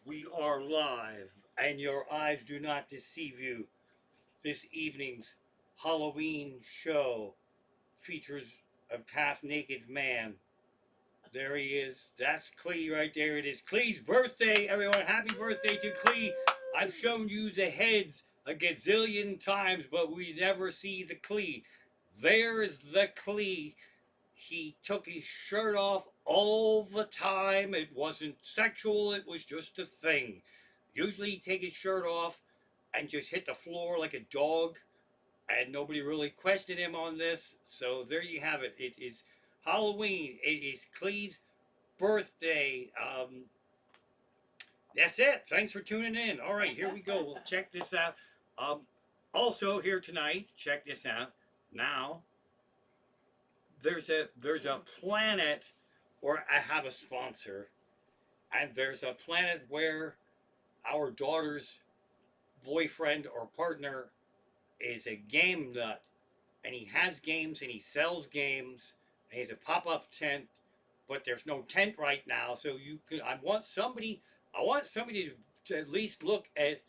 We are live, and your eyes do not deceive you. This evening's Halloween show features a half naked man. There he is. That's Klee right there. It is Klee's birthday, everyone. Happy birthday to Klee. I've shown you the heads a gazillion times, but we never see the Klee. There's the Klee. He took his shirt off all the time. It wasn't sexual, it was just a thing. Usually he'd take his shirt off and just hit the floor like a dog, and nobody really questioned him on this. So there you have it. It is Halloween. It is Klee's birthday. That's it. Thanks for tuning in. All right, here we go. We'll check this out. Um, Also here tonight, check this out. Now there's a planet, or I have a sponsor, and there's a planet where our daughter's boyfriend or partner is a game nut, and he has games and he sells games, and he has a pop-up tent, but there's no tent right now. So you could I want somebody to at least look at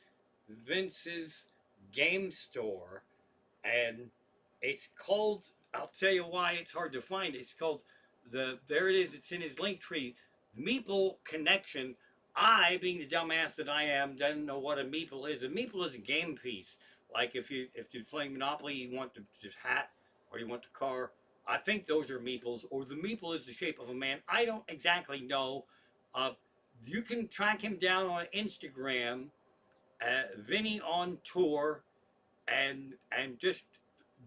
Vince's game store, and it's called, I'll tell you why it's hard to find. It's called there it is, it's in his link tree, Meeple Connection. I, being the dumbass that I am, doesn't know what a meeple is. A meeple is a game piece. Like if you're playing Monopoly, you want the hat or you want the car. I think those are meeples, or the meeple is the shape of a man. I don't exactly know. Uh, you can track him down on Instagram, Vinny on Tour, and just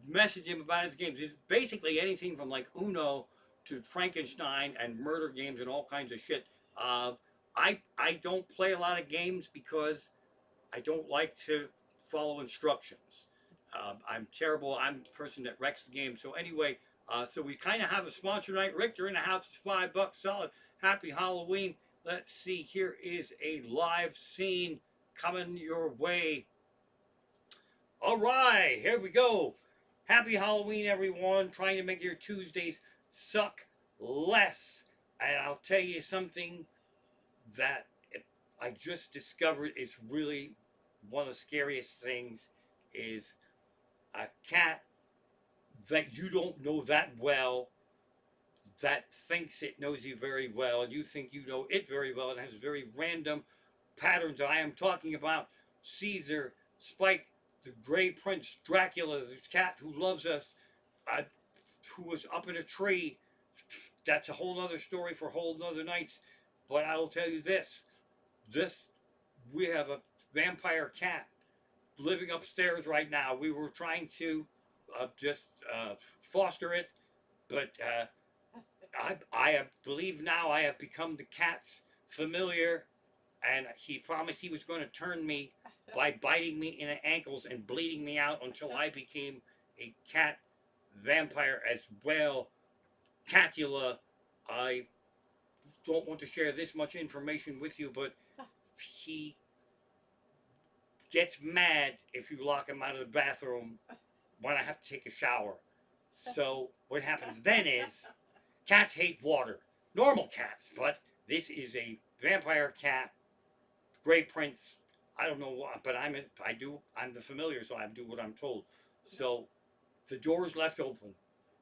message him about his games. It's basically anything from like Uno to Frankenstein and murder games and all kinds of shit. Uh, I don't play a lot of games because I don't like to follow instructions. I'm terrible. I'm the person that wrecks the game. So anyway, so we kind of have a sponsor tonight. Richter in the house is $5 solid. Happy Halloween. Let's see. Here is a live scene coming your way. All right, here we go. Happy Halloween, everyone. Trying to make your Tuesdays suck less. And I'll tell you something that I just discovered is really one of the scariest things is a cat that you don't know that well, that thinks it knows you very well, and you think you know it very well, and has very random patterns. I am talking about Caesar, Spike, the Gray Prince, Dracula, the cat who loves us, uh, who was up in a tree. That's a whole other story for whole other nights. But I will tell you this, we have a vampire cat living upstairs right now. We were trying to just foster it, but I believe now I have become the cat's familiar, and he promised he was going to turn me by biting me in the ankles and bleeding me out until I became a cat vampire as well. Catula, I don't want to share this much information with you, but he gets mad if you lock him out of the bathroom when I have to take a shower. So what happens then is cats hate water. Normal cats, but this is a vampire cat, Gray Prince. I don't know what, but I'm the familiar, so I do what I'm told. So the door is left open.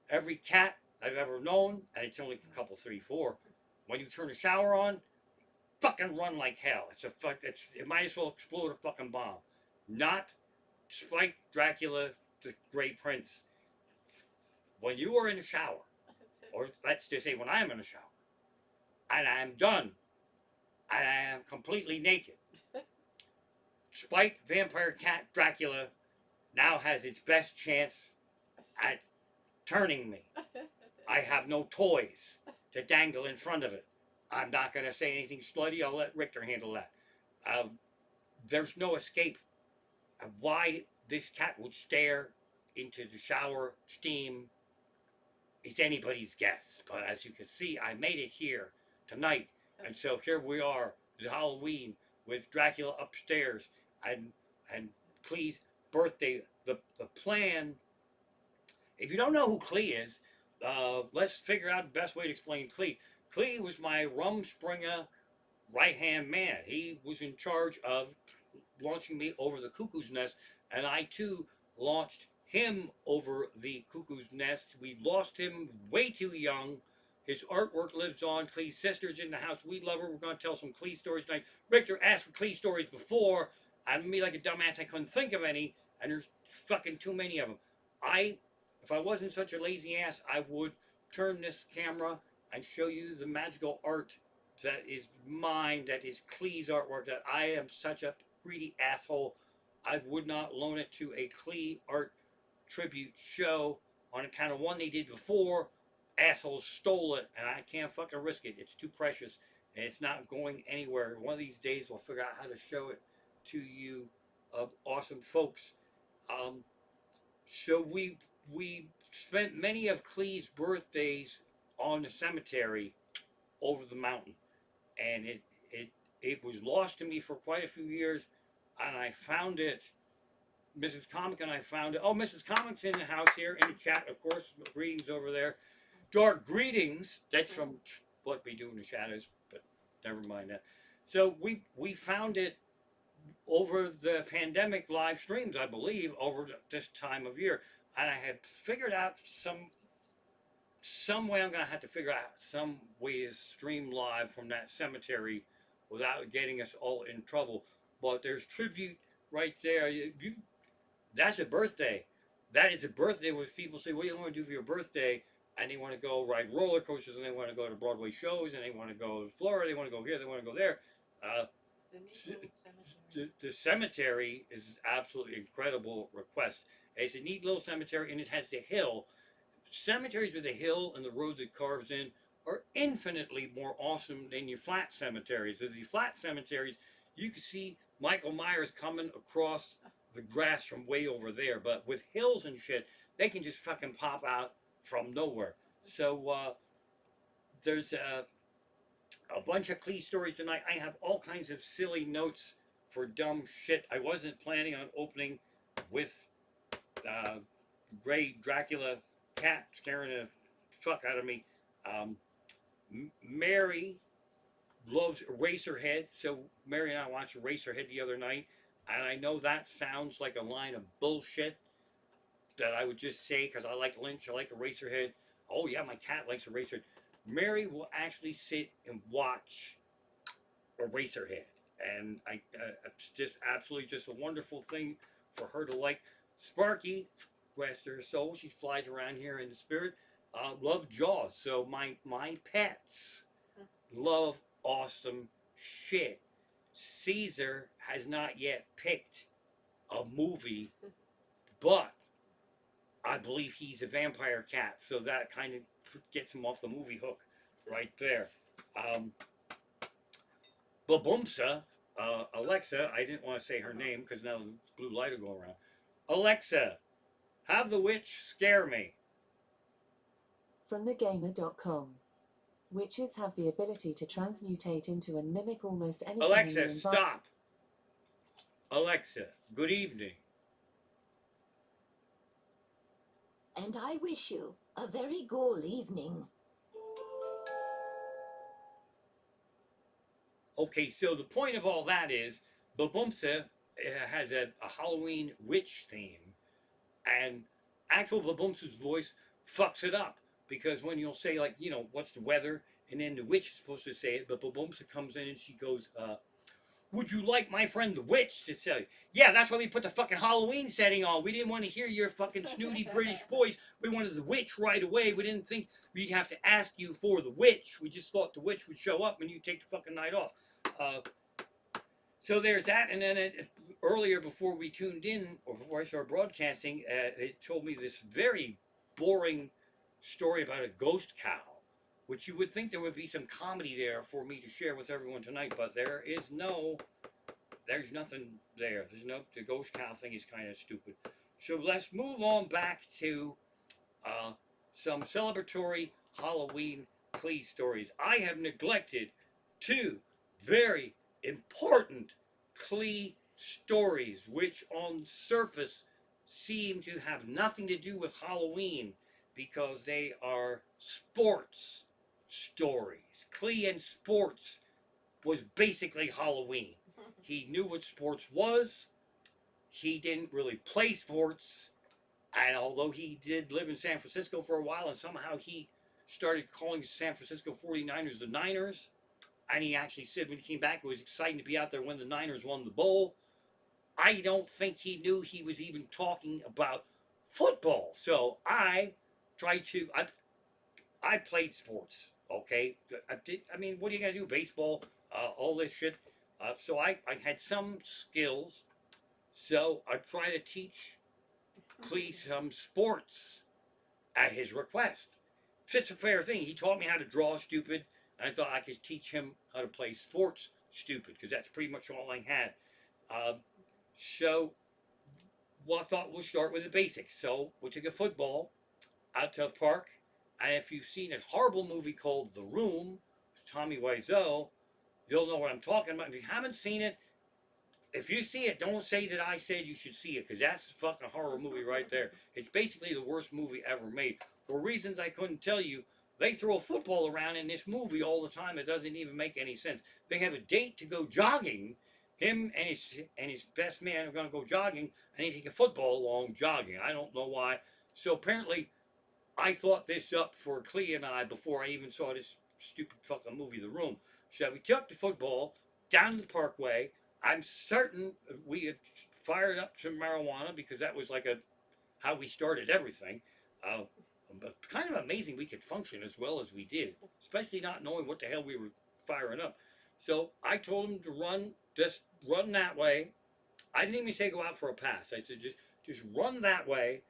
Every cat I've ever known, and it's only a couple, three, four. When you turn the shower on, fucking run like hell. It might as well explode a fucking bomb. Not Spike, Dracula, the Gray Prince. When you are in the shower, or let's just say when I'm in the shower, and I'm done, and I am completely naked, Spike, Vampire Cat, Dracula now has its best chance at turning me. I have no toys to dangle in front of it. I'm not going to say anything slutty. I'll let Richter handle that. There's no escape. Why this cat would stare into the shower steam is anybody's guess. But as you can see, I made it here tonight. And so here we are, it's Halloween with Dracula upstairs and Klee's birthday. The plan, if you don't know who Klee is, let's figure out the best way to explain Klee. Klee was my Rumspringa right hand man. He was in charge of launching me over the cuckoo's nest, and I too launched him over the cuckoo's nest. We lost him way too young. His artwork lives on. Klee's sister's in the house. We love her. We're going to tell some Klee stories tonight. Richter asked for Klee stories before, and me like a dumbass, I couldn't think of any, and there's fucking too many of them. If I wasn't such a lazy ass, I would turn this camera and show you the magical art that is mine, that is Klee's artwork, that I am such a greedy asshole. I would not loan it to a Klee art tribute show on account of one they did before. Assholes stole it, and I can't fucking risk it. It's too precious, and it's not going anywhere. One of these days, we'll figure out how to show it to you, awesome folks. So we spent many of Klee's birthdays on the cemetery over the mountain, and it was lost to me for quite a few years, and I found it. Mrs. Comic and I found it. Oh, Mrs. Comic's in the house here in the chat, of course. Greetings over there. Dark greetings. That's from what we do in the shadows, but never mind that. So we found it over the pandemic live streams, I believe, over this time of year, and I had figured out some way. I'm gonna have to figure out some way to stream live from that cemetery without getting us all in trouble. But there's tribute right there. That's a birthday. That is a birthday where people say, "What do you want to do for your birthday?" And they want to go ride roller coasters, and they want to go to Broadway shows, and they want to go to Florida, they want to go here, they want to go there. The cemetery is absolutely incredible request. It's a neat little cemetery, and it has the hill. Cemeteries with a hill and the road that carves in are infinitely more awesome than your flat cemeteries. As the flat cemeteries, you can see Michael Myers coming across the grass from way over there. But with hills and shit, they can just fucking pop out from nowhere. So there's a bunch of Klee stories tonight. I have all kinds of silly notes for dumb shit. I wasn't planning on opening with Gray Dracula cat scaring the fuck out of me. Mary loves Eraserhead, so Mary and I watched Eraserhead the other night, and I know that sounds like a line of bullshit that I would just say because I like Lynch, I like Eraserhead. Oh yeah, my cat likes Eraserhead. Mary will actually sit and watch Eraserhead, and it's just absolutely just a wonderful thing for her to like. Sparky, rest her soul, she flies around here in the spirit. Love Jaws, so my pets love awesome shit. Caesar has not yet picked a movie, but I believe he's a vampire cat, so that kind of gets him off the movie hook right there. Baboomsa, Alexa, I didn't want to say her name because now the blue light will go around. Alexa, have the witch scare me. From thegamer.com. Witches have the ability to transmutate into and mimic almost anything. Alexa, stop. Alexa, good evening. And I wish you a very good evening. Okay, so the point of all that is Baboomsa has a Halloween witch theme, and actual Baboomsa's voice fucks it up because when you'll say, like, you know, what's the weather, and then the witch is supposed to say it, but Baboomsa comes in and she goes, would you like my friend the witch to tell you? Yeah, that's why we put the fucking Halloween setting on. We didn't want to hear your fucking snooty British voice. We wanted the witch right away. We didn't think we'd have to ask you for the witch. We just thought the witch would show up and you'd take the fucking night off. So there's that, and then earlier before we tuned in, or before I started broadcasting, it told me this very boring story about a ghost cow, which you would think there would be some comedy there for me to share with everyone tonight, but there's nothing there. The ghost cow thing is kind of stupid. So let's move on back to some celebratory Halloween Klee stories. I have neglected two very important Klee stories, which on surface seem to have nothing to do with Halloween because they are sports stories. Klee and sports was basically Halloween. He knew what sports was. He didn't really play sports. And although he did live in San Francisco for a while, and somehow he started calling San Francisco 49ers the Niners, and he actually said when he came back it was exciting to be out there when the Niners won the bowl. I don't think he knew he was even talking about football. So I tried to. I played sports. Okay, I did. I mean, what are you gonna do? Baseball, all this shit. So I had some skills. So I tried to teach Klee some sports at his request. It's a fair thing. He taught me how to draw stupid, and I thought I could teach him how to play sports stupid because that's pretty much all I had. Um, so, well, I thought we'll start with the basics. So we took a football out to a park, and if you've seen a horrible movie called The Room, Tommy Wiseau, you'll know what I'm talking about. If you haven't seen it, if you see it, don't say that I said you should see it, because that's a fucking horror movie right there. It's basically the worst movie ever made. For reasons I couldn't tell you, they throw a football around in this movie all the time. It doesn't even make any sense. They have a date to go jogging. Him and his best man are going to go jogging, and they take a football along jogging. I don't know why. So apparently, I thought this up for Klee and I before I even saw this stupid fucking movie, The Room. So we took the football down to the parkway. I'm certain we had fired up some marijuana because that was like how we started everything. Uh, but kind of amazing we could function as well as we did, especially not knowing what the hell we were firing up. So I told him to just run that way. I didn't even say go out for a pass. I said just run that way,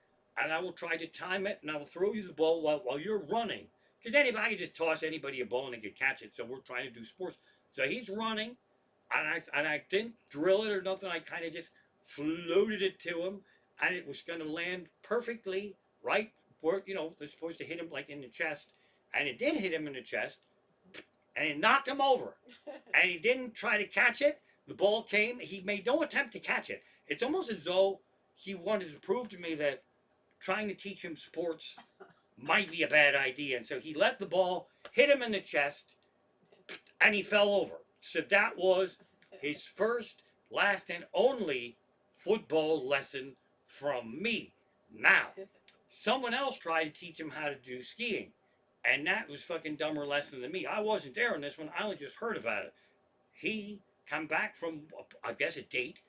and I will try to time it, and I will throw you the ball while you're running. Because anybody can just toss anybody a ball and they can catch it. So we're trying to do sports. So he's running, and I didn't drill it or nothing. I kind of just floated it to him, and it was going to land perfectly right where they're supposed to hit him like in the chest, and it did hit him in the chest, and it knocked him over, and he didn't try to catch it. The ball came. He made no attempt to catch it. It's almost as though he wanted to prove to me that trying to teach him sports might be a bad idea, and so he let the ball hit him in the chest, and he fell over. So that was his first, last, and only football lesson from me. Now, someone else tried to teach him how to do skiing, and that was fucking dumber lesson than me. I wasn't there on this one. I only just heard about it. He come back from, I guess, a date,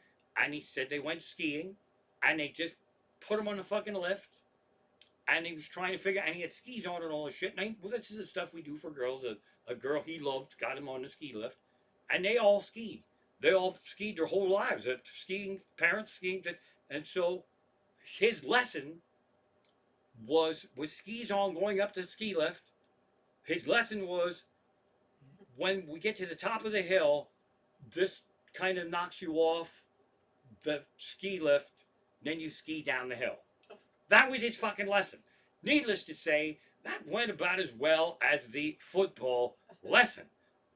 and he said they went skiing, and they just put him on the fucking lift, and he was trying to figure, and he had skis on and all this shit. And well, this is the stuff we do for girls. A girl he loved got him on the ski lift, and they all skied. They all skied their whole lives. Skiing, parents skiing, and so his lesson was with skis on going up the ski lift. His lesson was when we get to the top of the hill, this kind of knocks you off the ski lift, then you ski down the hill. That was his fucking lesson. Needless to say, that went about as well as the football lesson.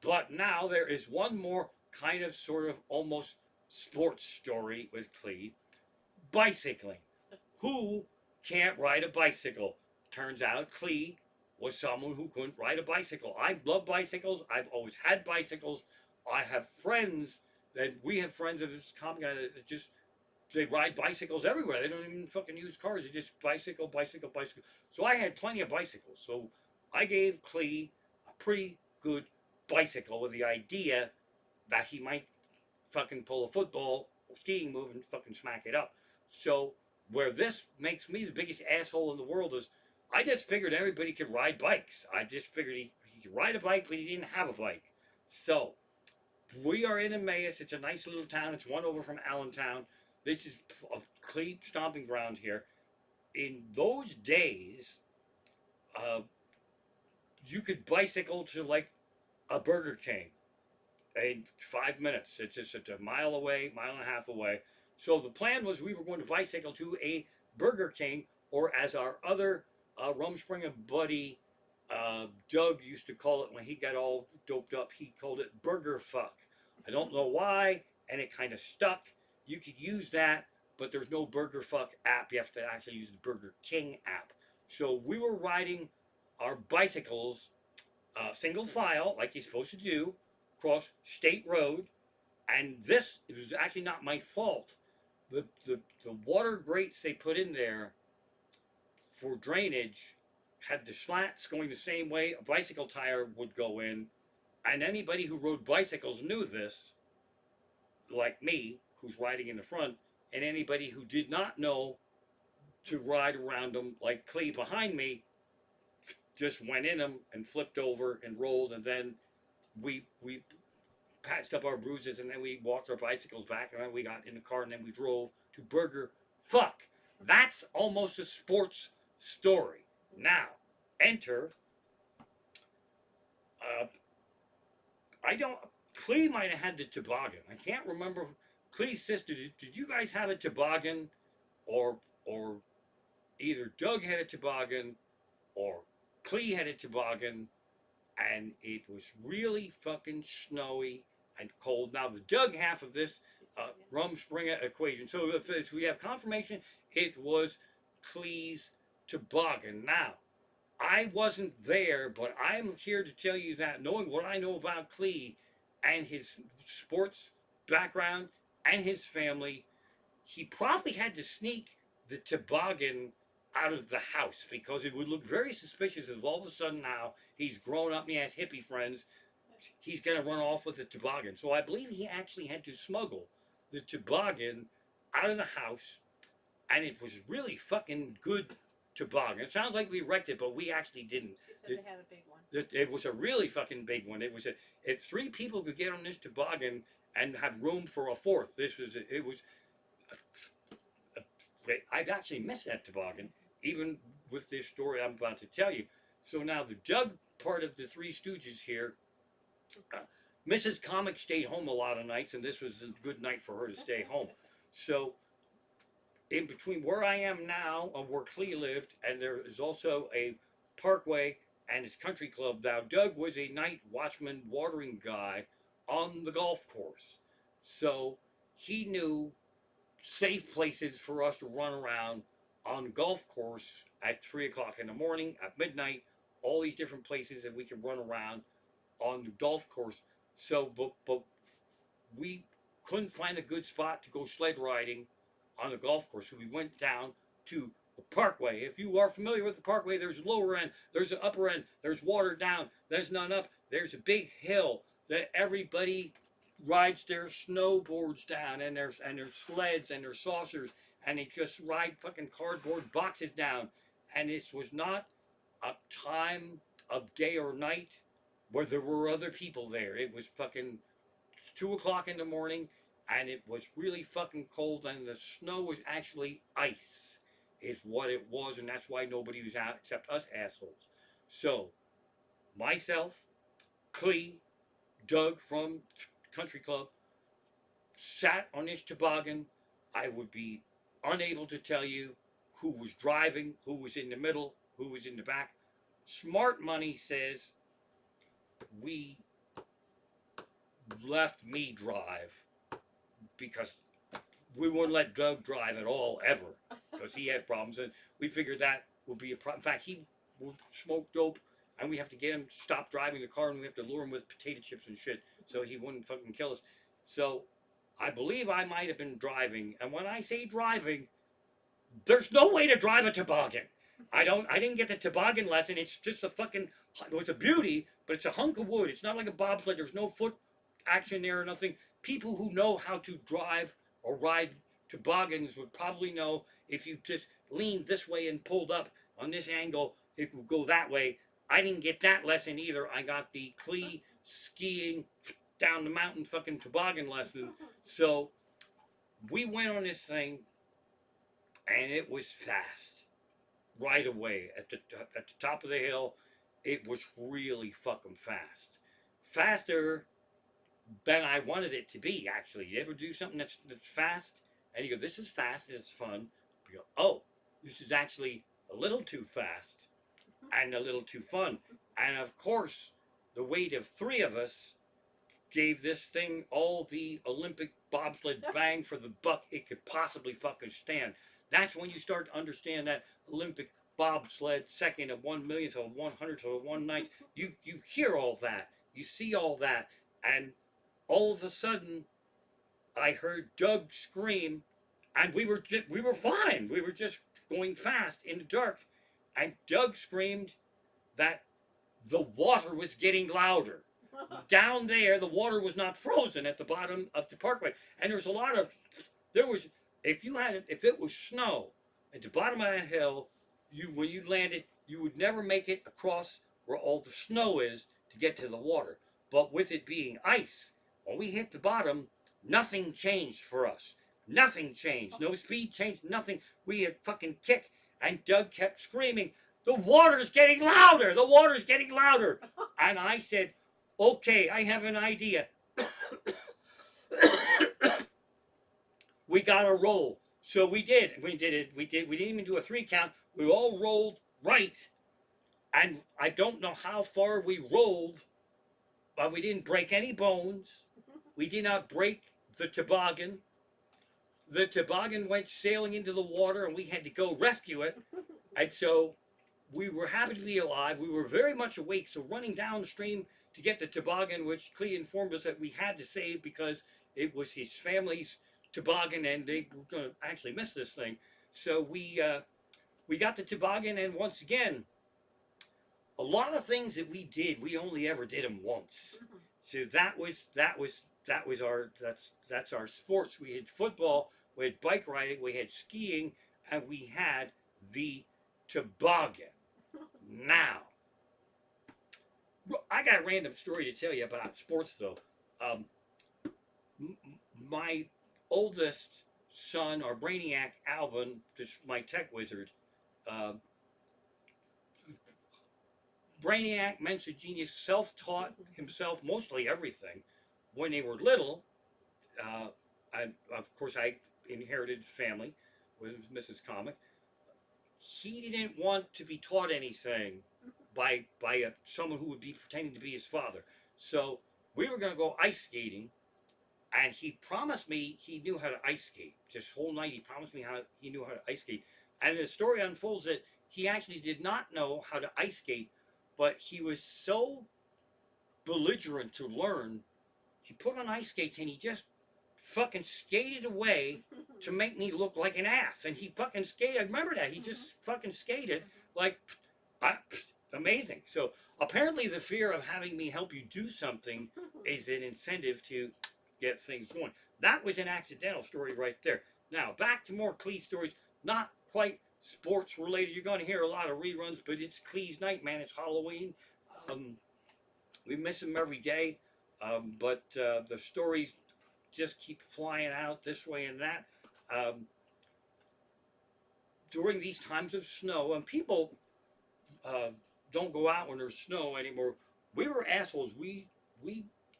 But now there is one more kind of sort of almost sports story with Klee. Bicycling. Who can't ride a bicycle? Turns out Klee was someone who couldn't ride a bicycle. I love bicycles. I've always had bicycles. I have friends we have friends of this comic guy that just they ride bicycles everywhere. They don't even fucking use cars. They just bicycle. So I had plenty of bicycles. So I gave Klee a pretty good bicycle with the idea that he might fucking pull a football or skiing move and fucking smack it up. So where this makes me the biggest asshole in the world is I just figured everybody could ride bikes. I just figured he could ride a bike, but he didn't have a bike. So we are in Emmaus. It's a nice little town. It's one over from Allentown. This is a Klee stomping ground here. In those days, you could bicycle to like a Burger King in 5 minutes. It's just a mile away, mile and a half away. So the plan was we were going to bicycle to a Burger King, or as our other Rumspringa buddy Doug used to call it when he got all doped up, he called it Burger Fuck. I don't know why, and it kind of stuck. You could use that, but there's no Burger Fuck app. You have to actually use the Burger King app. So we were riding our bicycles single file, like you're supposed to do, across State Road, and this it was actually not my fault. The water grates they put in there for drainage had the slats going the same way a bicycle tire would go in, and anybody who rode bicycles knew this, like me, who's riding in the front, and anybody who did not know to ride around them, like Klee behind me, just went in them and flipped over and rolled, and then we patched up our bruises, and then we walked our bicycles back, and then we got in the car, and then we drove to Burger. Fuck, that's almost a sports story. Now, enter. Uh, I don't. Klee might have had the toboggan. I can't remember. Klee's sister. Did you guys have a toboggan, or either Doug had a toboggan, or Klee had a toboggan, and it was really fucking snowy and cold. Now the Doug half of this Rumspringa equation. So if we have confirmation, it was Klee's toboggan. Now, I wasn't there, but I'm here to tell you that knowing what I know about Klee and his sports background and his family, he probably had to sneak the toboggan out of the house because it would look very suspicious if all of a sudden now he's grown up and he has hippie friends. He's going to run off with the toboggan. So I believe he actually had to smuggle the toboggan out of the house, and it was really fucking good toboggan. It sounds like we wrecked it, but we actually didn't. She said they had a big one. It was a really fucking big one. It was if 3 people could get on this toboggan and have room for a fourth, I'd actually missed that toboggan, even with this story I'm about to tell you. So now the Doug part of the Three Stooges here, Mrs. Comic stayed home a lot of nights, and this was a good night for her to stay home. So in between where I am now and where Klee lived, and there is also a parkway and its country club. Now, Doug was a night watchman watering guy on the golf course. So he knew safe places for us to run around on the golf course at 3 o'clock in the morning, at midnight, all these different places that we can run around on the golf course. So, but we couldn't find a good spot to go sled riding on the golf course. So we went down to the parkway. If you are familiar with the parkway, there's a lower end, there's an upper end, there's water down, there's none up, there's a big hill that everybody rides their snowboards down, and there's sleds and there's saucers, and they just ride fucking cardboard boxes down. And this was not a time of day or night where there were other people there. It was fucking 2 o'clock in the morning, and it was really fucking cold, and the snow was actually ice is what it was, and that's why nobody was out except us assholes. So myself, Klee, Doug from Country Club sat on this toboggan. I would be unable to tell you who was driving, who was in the middle, who was in the back. Smart Money says we left me drive because we wouldn't let Doug drive at all, ever, because he had problems, and we figured that would be a problem. In fact, he would smoke dope, and we have to get him to stop driving the car, and we have to lure him with potato chips and shit so he wouldn't fucking kill us. So I believe I might have been driving, and when I say driving, there's no way to drive a toboggan. I didn't get the toboggan lesson. It's just a fucking, it's a beauty, but it's a hunk of wood. It's not like a bobsled. There's no foot action there or nothing. People who know how to drive or ride toboggans would probably know if you just leaned this way and pulled up on this angle, it would go that way. I didn't get that lesson either. I got the Klee skiing down the mountain fucking toboggan lesson. So we went on this thing, and it was fast right away at the top of the hill. It was really fucking fast, faster than I wanted it to be. Actually, you ever do something that's fast and you go, this is fast and it's fun, you go, oh, this is actually a little too fast and a little too fun. And of course, the weight of 3 of us gave this thing all the Olympic bobsled bang for the buck it could possibly fucking stand. That's when you start to understand that Olympic bobsled, second of 1 millionth of 100th of 1/9. You hear all that, you see all that, and all of a sudden I heard Doug scream, and we were fine. We were just going fast in the dark, and Doug screamed that the water was getting louder. Down there, the water was not frozen at the bottom of the parkway, and there was a lot of there was if it was snow at the bottom of that hill, you when you landed, you would never make it across where all the snow is to get to the water. But with it being ice, when we hit the bottom, nothing changed for us. Nothing changed. No speed changed. Nothing. We had fucking kick, and Doug kept screaming, "The water's getting louder! The water's getting louder!" And I said, "Okay, I have an idea." We gotta roll. So we did. We did it. We didn't even do a 3 count. We all rolled right. And I don't know how far we rolled, but we didn't break any bones. We did not break the toboggan. The toboggan went sailing into the water, and we had to go rescue it. And so we were happy to be alive. We were very much awake. So running downstream to get the toboggan, which Klee informed us that we had to save because it was his family's toboggan, and they were going to actually miss this thing. So we got the toboggan, and once again, a lot of things that we did, we only ever did them once. So that's our sports. We had football, we had bike riding, we had skiing, and we had the toboggan. Now, I got a random story to tell you about sports, though. My oldest son, our Brainiac Alvin, just my tech wizard, Brainiac, mental genius, self-taught himself mostly everything. When they were little, of course, I inherited family with Mrs. Comic. He didn't want to be taught anything by someone who would be pretending to be his father. So we were going to go ice skating, and he promised me he knew how to ice skate. This whole night, he promised me how he knew how to ice skate. And the story unfolds that he actually did not know how to ice skate, but he was so belligerent to learn. He put on ice skates and he just fucking skated away to make me look like an ass. And he fucking skated. I remember that. He just fucking skated like amazing. So apparently the fear of having me help you do something is an incentive to get things going. That was an accidental story right there. Now back to more Klee stories. Not quite sports related. You're going to hear a lot of reruns, but it's Klee's night, man. It's Halloween. We miss him every day, but the stories just keep flying out this way and that. During these times of snow, and people don't go out when there's snow anymore. We were assholes. We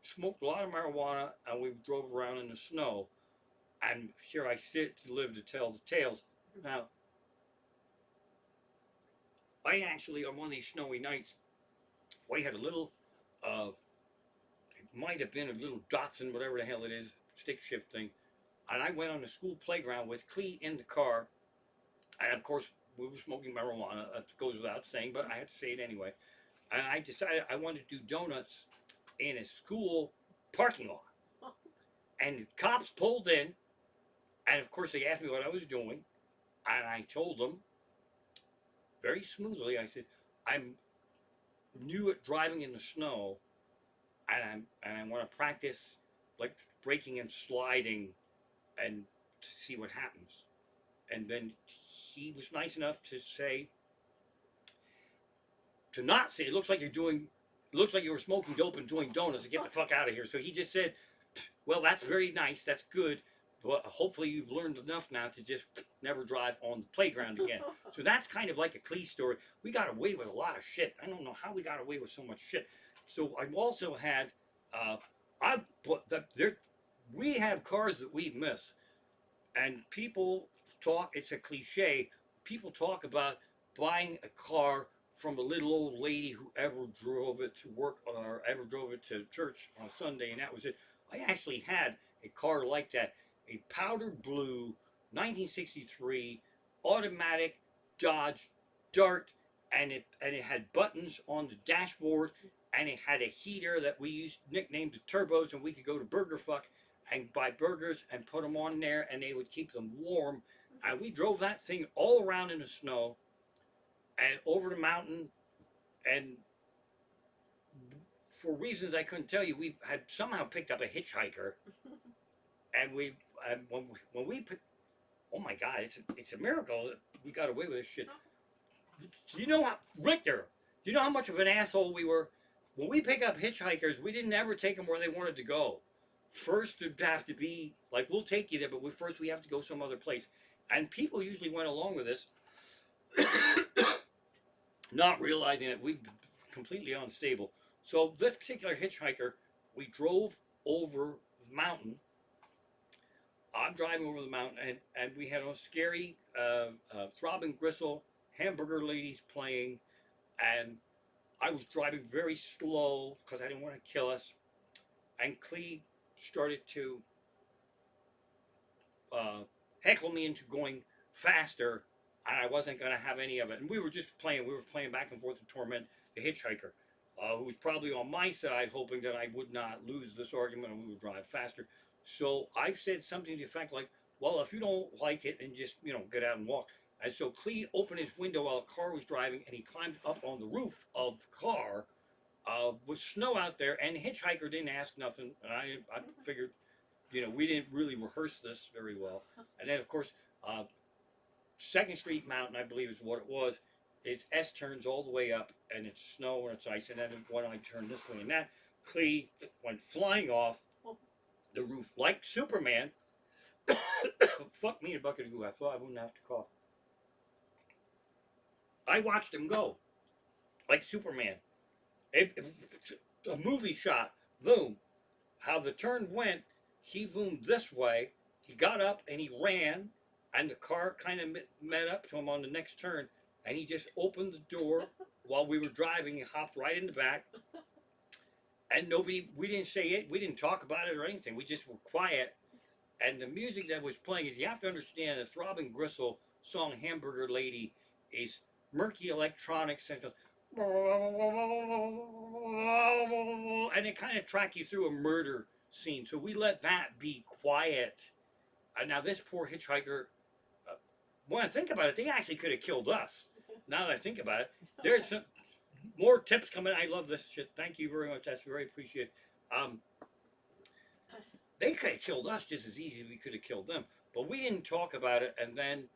smoked a lot of marijuana, and we drove around in the snow. And here I sit to live to tell the tales. Now, I actually, on one of these snowy nights, we had a little, it might have been a little Datsun, whatever the hell it is, stick shift thing. And I went on the school playground with Klee in the car. And of course, we were smoking marijuana. That goes without saying, but I had to say it anyway. And I decided I wanted to do donuts in a school parking lot. And the cops pulled in. And of course, they asked me what I was doing. And I told them very smoothly, I said, I'm new at driving in the snow. And I want to practice like braking and sliding and to see what happens. And then he was nice enough to say, to not say, it looks like you were smoking dope and doing donuts, to get the fuck out of here. So he just said, well, that's very nice, that's good, but hopefully you've learned enough now to just never drive on the playground again. So that's kind of like a Klee story. We got away with a lot of shit. I don't know how we got away with so much shit. So I've also had, we have cars that we miss, and people talk, it's a cliche, people talk about buying a car from a little old lady who ever drove it to work or ever drove it to church on Sunday, and that was it. I actually had a car like that, a powder blue 1963 automatic Dodge Dart, and it had buttons on the dashboard, and it had a heater that we used nicknamed the turbos, and we could go to Burger Fuck and buy burgers and put them on there, and they would keep them warm. And we drove that thing all around in the snow and over the mountain, and for reasons I couldn't tell you, we had somehow picked up a hitchhiker, and when we oh my god, it's a miracle that we got away with this shit. Do you know how Richter? Do you know how much of an asshole we were? When we pick up hitchhikers, we didn't ever take them where they wanted to go. First, it'd have to be like, we'll take you there, but first we have to go some other place. And people usually went along with this, not realizing that we completely unstable. So this particular hitchhiker, we drove over the mountain. I'm driving over the mountain, and we had a scary throbbing gristle, hamburger ladies playing, and I was driving very slow because I didn't want to kill us. And Klee started to heckle me into going faster, and I wasn't going to have any of it. And we were just playing. We were playing back and forth to torment the hitchhiker, who was probably on my side, hoping that I would not lose this argument and we would drive faster. So I said something to the effect like, well, if you don't like it, then just, get out and walk. And so Klee opened his window while the car was driving, and he climbed up on the roof of the car with snow out there, and the hitchhiker didn't ask nothing. And I figured, we didn't really rehearse this very well. And then, of course, 2nd Street Mountain, I believe is what it was. Its S turns all the way up, and it's snow and it's ice. And then when I turned this way and that, Klee went flying off the roof like Superman. Fuck me in a bucket of goo. I thought I wouldn't have to cough. I watched him go like Superman. A movie shot, boom. How the turn went, he zoomed this way. He got up and he ran, and the car kind of met up to him on the next turn, and he just opened the door while we were driving. He hopped right in the back, and we didn't say it, we didn't talk about it or anything. We just were quiet, and the music that was playing is, you have to understand, the Throbbing Gristle song Hamburger Lady is murky electronics, and it kind of track you through a murder scene. So we let that be quiet. And now this poor hitchhiker, when I think about it, they actually could have killed us. Now that I think about it, there's some more tips coming. I love this shit. Thank you very much. That's very appreciated. They could have killed us just as easy as we could have killed them. But we didn't talk about it. And then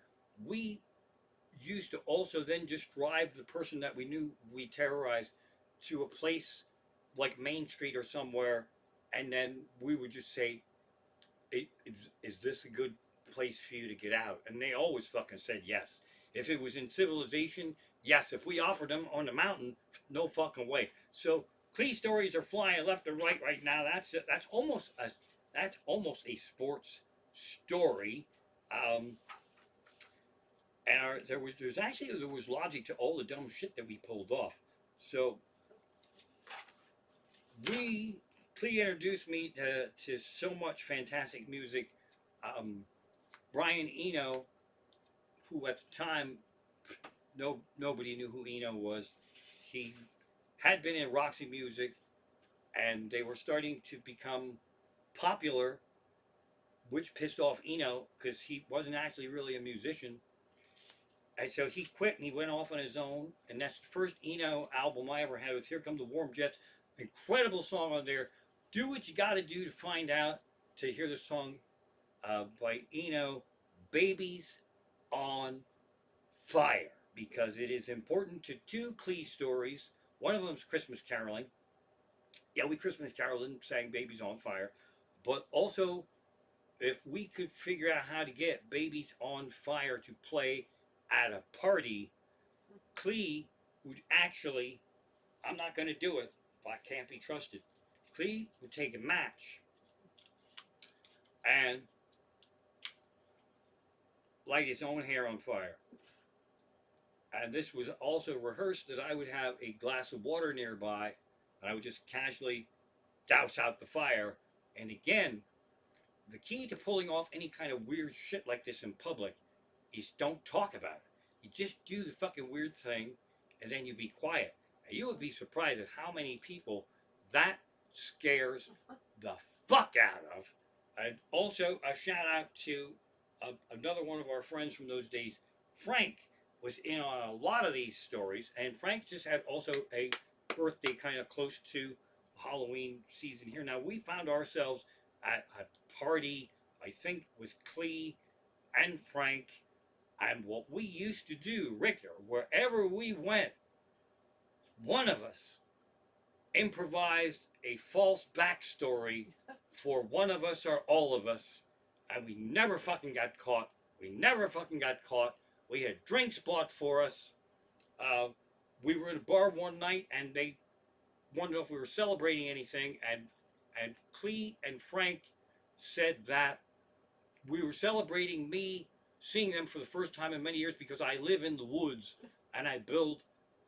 we used to also then just drive the person that we knew we terrorized to a place like Main Street or somewhere, and then we would just say, is this a good place for you to get out? And they always fucking said yes. If it was in civilization, yes. If we offered them on the mountain, no fucking way. So Klee stories are flying left and right now. That's almost a sports story. And there was logic to all the dumb shit that we pulled off. So Klee introduced me to so much fantastic music. Brian Eno, who at the time nobody knew who Eno was, he had been in Roxy Music, and they were starting to become popular, which pissed off Eno because he wasn't actually really a musician. And so he quit and he went off on his own. And that's the first Eno album I ever had, with Here Come the Warm Jets. Incredible song on there. Do what you got to do to find out, to hear the song by Eno, Babies on Fire. Because it is important to 2 Klee stories. One of them is Christmas caroling. Yeah, we Christmas caroled and sang Babies on Fire. But also, if we could figure out how to get Babies on Fire to play at a party, Klee would actually, I'm not going to do it if I can't be trusted. Klee would take a match and light his own hair on fire. And this was also rehearsed that I would have a glass of water nearby, and I would just casually douse out the fire. And again, the key to pulling off any kind of weird shit like this in public is don't talk about it. You just do the fucking weird thing, and then you be quiet. And you would be surprised at how many people that scares the fuck out of. And also a shout out to another one of our friends from those days, Frank, was in on a lot of these stories, and Frank just had also a birthday kind of close to Halloween season here. Now we found ourselves at a party, I think, with Klee and Frank, and what we used to do, Richter, wherever we went, one of us improvised a false backstory for one of us or all of us, and we never fucking got caught. We never fucking got caught. We had drinks bought for us. We were in a bar one night, and they wanted to know if we were celebrating anything, and Klee and Frank said that we were celebrating me seeing them for the first time in many years because I live in the woods and I build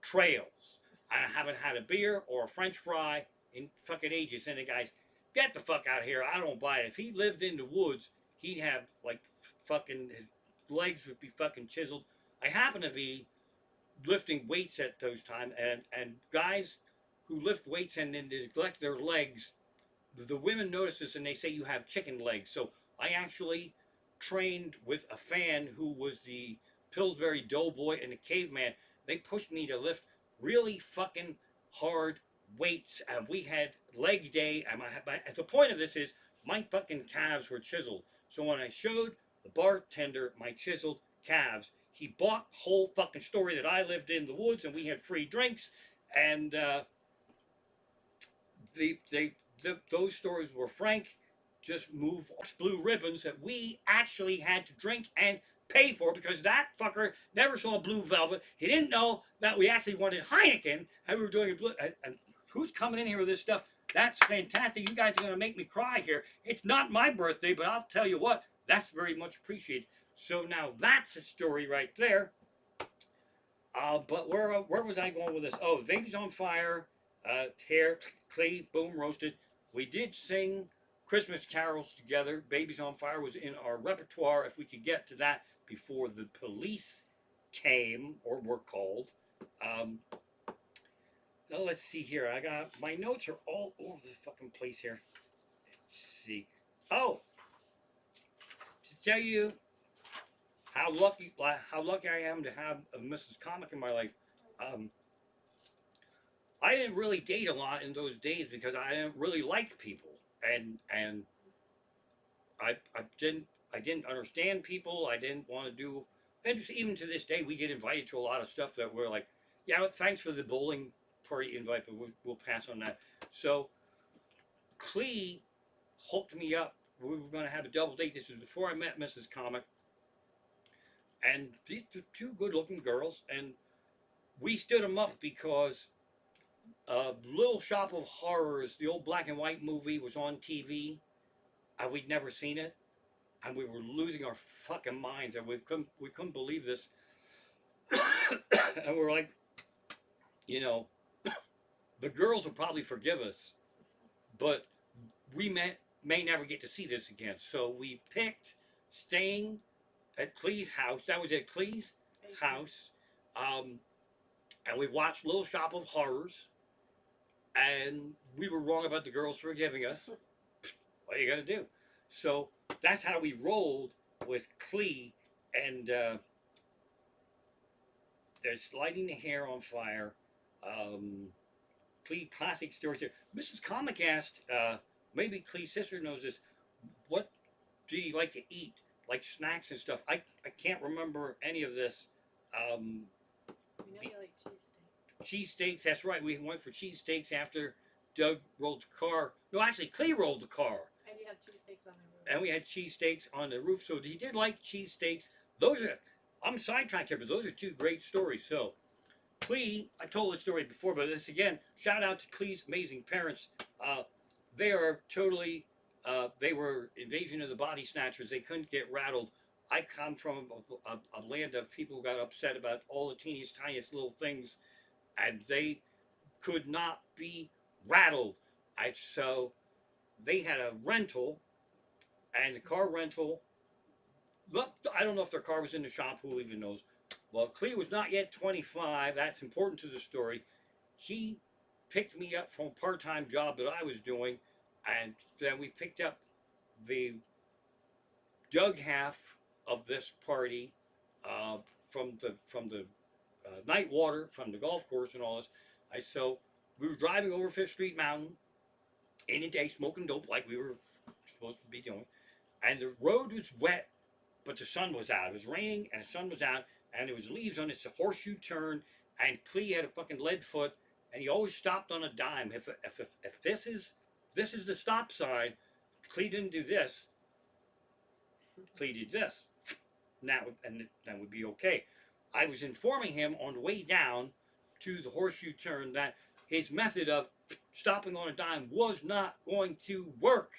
trails. I haven't had a beer or a French fry in fucking ages. And the guys, get the fuck out of here. I don't buy it. If he lived in the woods, he'd have like fucking, his legs would be fucking chiseled. I happen to be lifting weights at those times, and guys who lift weights and then neglect their legs, the women notice this and they say you have chicken legs. So I actually trained with a fan who was the Pillsbury Doughboy and the Caveman. They pushed me to lift really fucking hard weights, and we had leg day. And the point of this is my fucking calves were chiseled. So when I showed the bartender my chiseled calves, he bought the whole fucking story that I lived in the woods and we had free drinks, and those stories were Frank just moved blue ribbons that we actually had to drink and pay for because that fucker never saw Blue Velvet. He didn't know that we actually wanted Heineken and we were doing a blue. And who's coming in here with this stuff? That's fantastic. You guys are going to make me cry here. It's not my birthday, but I'll tell you what, that's very much appreciated. So now that's a story right there. But where was I going with this? Oh, Baby's on Fire, hair, Klee, boom, roasted. We did sing Christmas carols together. Baby's on Fire was in our repertoire. If we could get to that before the police came or were called. Now let's see here. I got my notes are all over the fucking place here. Let's see. Oh, to tell you how lucky I am to have a Mrs. Comic in my life. I didn't really date a lot in those days because I didn't really like people, and I didn't understand people. I didn't want to do, and just even to this day, we get invited to a lot of stuff that we're like, yeah, thanks for the bowling party invite, but we'll pass on that. So Klee hooked me up. We were going to have a double date. This was before I met Mrs. Comic. And these two good-looking girls, and we stood them up because Little Shop of Horrors, the old black and white movie, was on TV, and we'd never seen it, and we were losing our fucking minds, and we couldn't believe this, and we're like, you know, the girls will probably forgive us, but we may never get to see this again. So we picked staying at Klee's house. That was at Klee's house. And we watched Little Shop of Horrors. And we were wrong about the girls forgiving us. What are you going to do? So that's how we rolled with Klee. And there's lighting the hair on fire. Klee classic stories here. Mrs. Comic asked, maybe Klee's sister knows this, what do you like to eat? Like snacks and stuff. I can't remember any of this. We know you like cheesesteaks. Cheesesteaks, that's right. We went for cheesesteaks after Doug rolled the car. No, actually, Klee rolled the car. And you have cheesesteaks on the roof. And we had cheesesteaks on the roof. So he did like cheesesteaks. Those are, I'm sidetracked here, but those are two great stories. So Klee, I told this story before, but this again, shout out to Klee's amazing parents. They are totally... they were Invasion of the Body Snatchers. They couldn't get rattled. I come from a land of people who got upset about all the teeniest, tiniest little things, and they could not be rattled. So they had a rental, and the car rental, look, I don't know if their car was in the shop, who even knows, Well, Klee was not yet 25. That's important to the story. He picked me up from a part-time job that I was doing, and then we picked up the Doug half of this party from the night water from the golf course and all this. So we were driving over Fifth Street Mountain in the day, smoking dope like we were supposed to be doing, and the road was wet, but the sun was out. It was raining and the sun was out, and there was leaves on it. It's a horseshoe turn, and Klee had a fucking lead foot, and he always stopped on a dime. If this is the stop sign, Klee didn't do this. Klee did this, and that would be okay. I was informing him on the way down to the horseshoe turn that his method of stopping on a dime was not going to work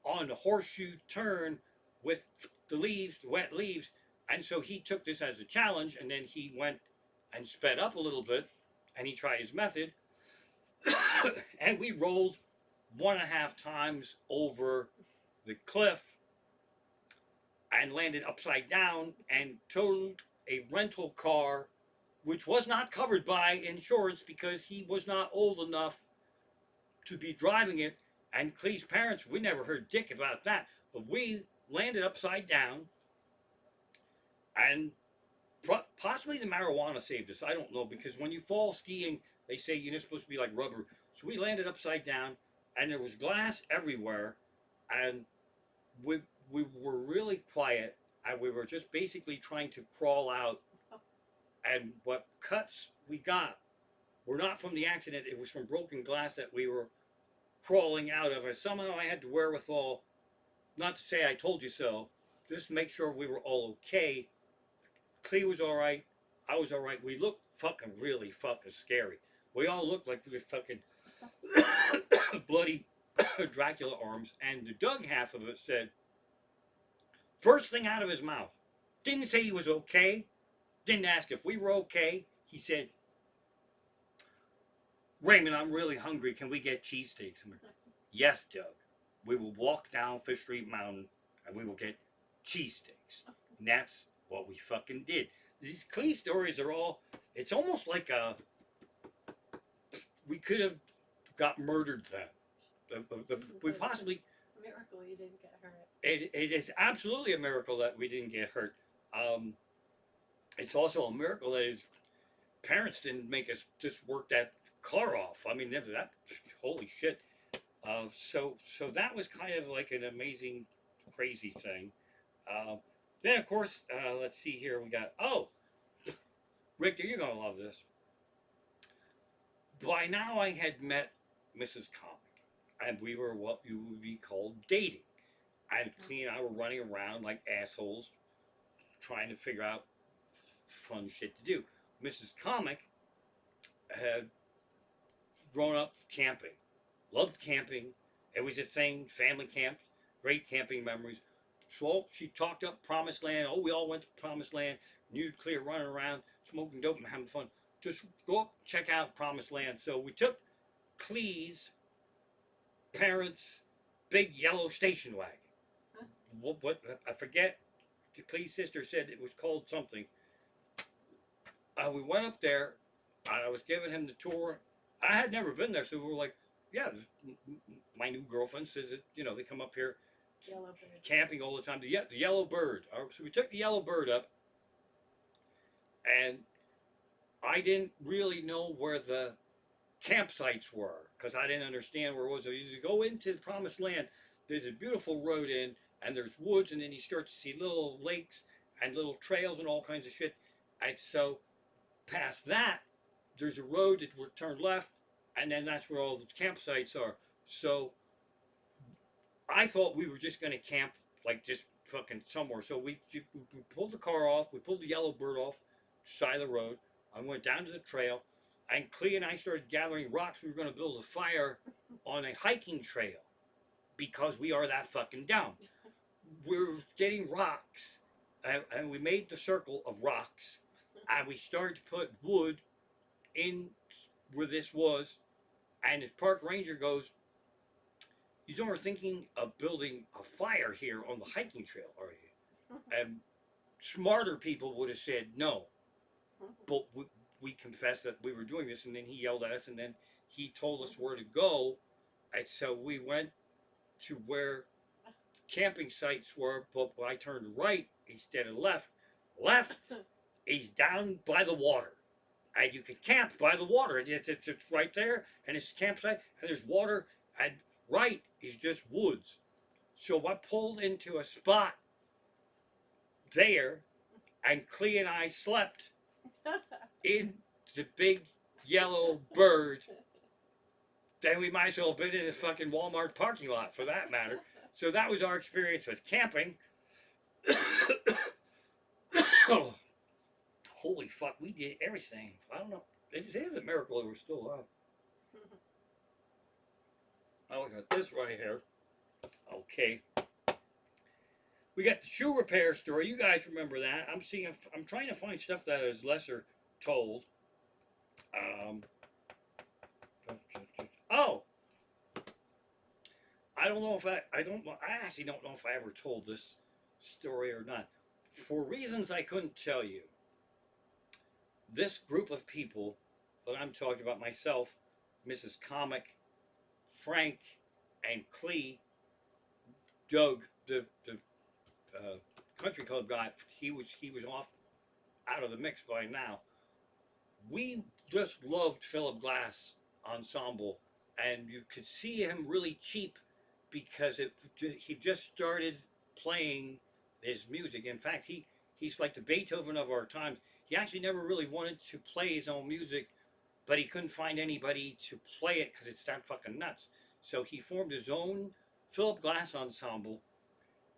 on the horseshoe turn with the leaves, the wet leaves. And so he took this as a challenge, and then he went and sped up a little bit, and he tried his method. And we rolled 1.5 times over the cliff and landed upside down and totaled a rental car, which was not covered by insurance because he was not old enough to be driving it. And Klee's parents, we never heard dick about that, but we landed upside down, and possibly the marijuana saved us. I don't know, because when you fall skiing, they say you're not supposed to be like rubber. So we landed upside down, and there was glass everywhere, and we were really quiet, and we were just basically trying to crawl out. And what cuts we got were not from the accident. It was from broken glass that we were crawling out of. And somehow I had the wherewithal, not to say I told you so, just to make sure we were all okay. Klee was all right. I was all right. We looked fucking really fucking scary. We all looked like we were fucking bloody Dracula arms. And the Doug half of it said, first thing out of his mouth, didn't say he was okay, didn't ask if we were okay. He said, Raymond, I'm really hungry. Can we get cheesesteaks? Yes, Doug. We will walk down Fifth Street Mountain and we will get cheesesteaks. And that's what we fucking did. These Klee stories are all, it's almost like we could have got murdered then. We possibly, Miracle you didn't get hurt. it is absolutely a miracle that we didn't get hurt. It's also a miracle that his parents didn't make us just work that car off. I mean, that holy shit. So that was kind of like an amazing, crazy thing. Then of course, let's see here. We got Richter, you're gonna love this. By now, I had met Mrs. Comic, and we were what you would be called dating. And Klee and I were running around like assholes, trying to figure out fun shit to do. Mrs. Comic had grown up camping, loved camping. It was a thing, family camps, great camping memories. So she talked up Promised Land. Oh, we all went to Promised Land. New Clear running around, smoking dope and having fun. Just go up, check out Promised Land. So we took Klee's parents' big yellow station wagon. What I forget. Klee's sister said it was called something. We went up there. I was giving him the tour. I had never been there, so we were like, yeah, my new girlfriend says that, they come up here camping all the time. The Yellow Bird. So we took the Yellow Bird up, and I didn't really know where the campsites were because I didn't understand where it was. So you go into the Promised Land, there's a beautiful road in, and there's woods, and then you start to see little lakes and little trails and all kinds of shit. And so past that, there's a road that will turn left, and then that's where all the campsites are. So I thought we were just going to camp like just fucking somewhere. So we pulled the car off. We pulled the Yellow Bird off side of the road. I went down to the trail, and Klee and I started gathering rocks. We were going to build a fire on a hiking trail because we are that fucking dumb. We're getting rocks, and we made the circle of rocks, and we started to put wood in where this was, and the park ranger goes, you don't are thinking of building a fire here on the hiking trail, are you? And smarter people would have said no. but we confessed that we were doing this, and then he yelled at us, and then he told us where to go, and so we went to where camping sites were, but I turned right instead of left. Left is down by the water, and you could camp by the water. It's right there, and it's a campsite, and there's water, and right is just woods. So I pulled into a spot there, and Klee and I slept in the big yellow bird. Then we might as well have been in a fucking Walmart parking lot for that matter. So that was our experience with camping. Oh, holy fuck, we did everything. I don't know. It is a miracle that we're still alive. Oh, we got this right here. Okay. We got the shoe repair story. You guys remember that? I'm trying to find stuff that is lesser told. Oh, I don't know if I actually don't know if I ever told this story or not. For reasons I couldn't tell you, this group of people that I'm talking about, myself, Mrs. Comic, Frank, and Klee, Doug, the country club guy, he was off out of the mix by now. We just loved Philip Glass ensemble, and you could see him really cheap because he just started playing his music. In fact, he's like the Beethoven of our times. He actually never really wanted to play his own music, but he couldn't find anybody to play it because it's that fucking nuts. So he formed his own Philip Glass ensemble,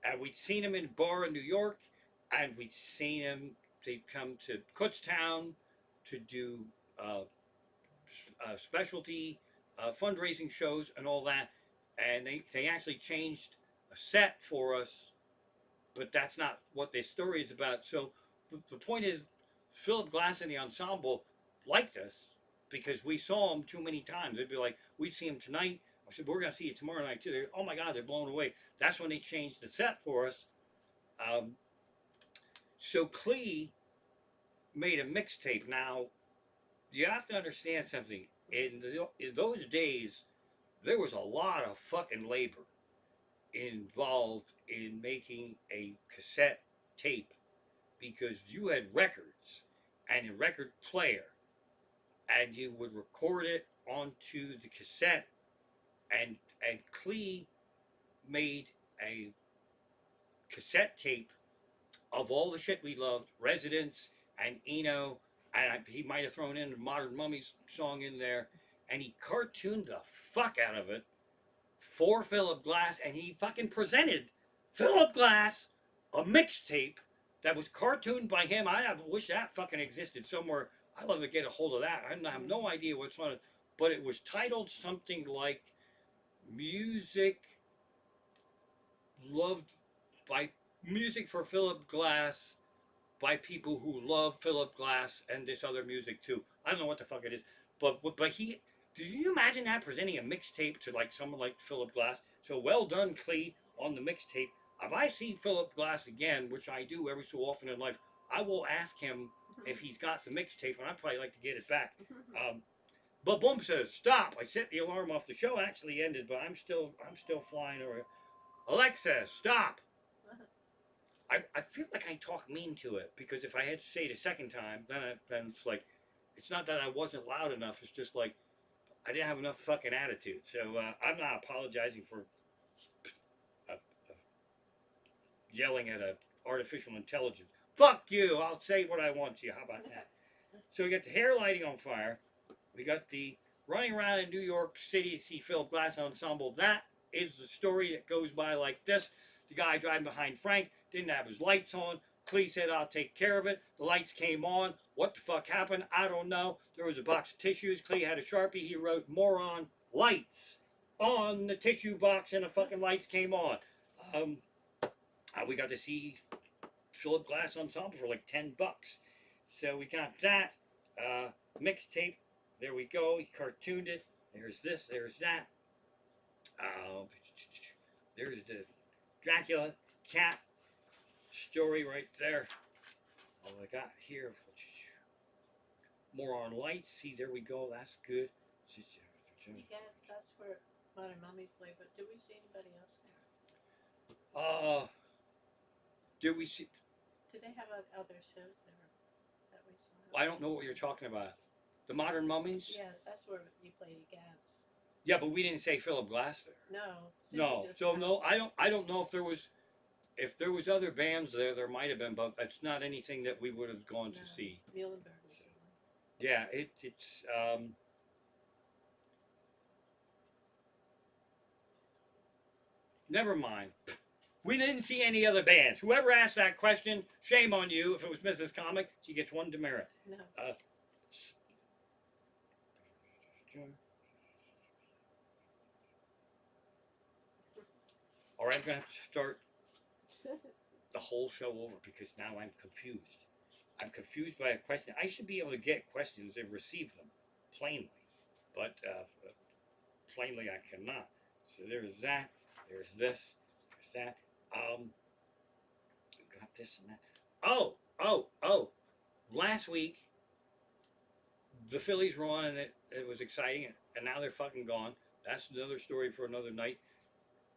and we'd seen him in a bar in New York, and we'd seen him. They'd come to Kutztown to do specialty fundraising shows and all that, and they actually changed a set for us, but that's not what this story is about. So the point is, Philip Glass and the ensemble liked us because we saw them too many times. They'd be like, we'd see them tonight. I said, we're going to see you tomorrow night too. They're, oh my God, they're blown away. That's when they changed the set for us. So Klee made a mixtape. Now, you have to understand something. In those days, there was a lot of fucking labor involved in making a cassette tape because you had records and a record player, and you would record it onto the cassette, and Klee made a cassette tape of all the shit we loved, Residents and Eno, and he might have thrown in the Modern Mummies song in there, and he cartooned the fuck out of it for Philip Glass, and he fucking presented Philip Glass a mixtape that was cartooned by him. I wish that fucking existed somewhere. I'd love to get a hold of that. I have no idea what's on it, but it was titled something like Music Loved by Music for Philip Glass by people who love Philip Glass and this other music too. I don't know what the fuck it is, but he. Do you imagine that, presenting a mixtape to like someone like Philip Glass? So well done, Klee, on the mixtape. If I see Philip Glass again, which I do every so often in life, I will ask him if he's got the mixtape, and I'd probably like to get it back. But Boom says stop. I set the alarm off. The show actually ended, but I'm still flying over. Alexa, stop. I feel like I talk mean to it because if I had to say it a second time, then it's like, it's not that I wasn't loud enough. It's just like I didn't have enough fucking attitude. So I'm not apologizing for yelling at a artificial intelligence. Fuck you. I'll say what I want to you. How about that? So we got the hair lighting on fire. We got the running around in New York City to see Philip Glass ensemble. That is the story that goes by like this. The guy driving behind Frank didn't have his lights on. Klee said, I'll take care of it. The lights came on. What the fuck happened? I don't know. There was a box of tissues. Klee had a Sharpie. He wrote moron lights on the tissue box, and the fucking lights came on. We got to see Philip Glass ensemble for like $10. So we got that mixtape. There we go. He cartooned it. There's this. There's that. There's the Dracula cat story right there. All I got here. more on lights. See, there we go. That's good. Egads, that's where Modern Mummies play, but do we see anybody else there? Do we see? Did they have other shows there that we saw? I don't know what you're talking about. The Modern Mummies? Yeah, that's where you play Egads. Yeah, but we didn't say Philip Glass there. No. Susie No. just So no, asked. I don't know if there was other bands there. There might have been, but it's not anything that we would have gone No, to see. Muhlenberg was So, the one. yeah, it's never mind. We didn't see any other bands. Whoever asked that question, shame on you. If it was Mrs. Comic, she gets one demerit. No. All right, I'm gonna have to start the whole show over because now I'm confused. I'm confused by a question. I should be able to get questions and receive them plainly, but plainly I cannot. So there's that. There's this. There's that. Got this and that. Oh! Last week, the Phillies were on, and it was exciting, and now they're fucking gone. That's another story for another night.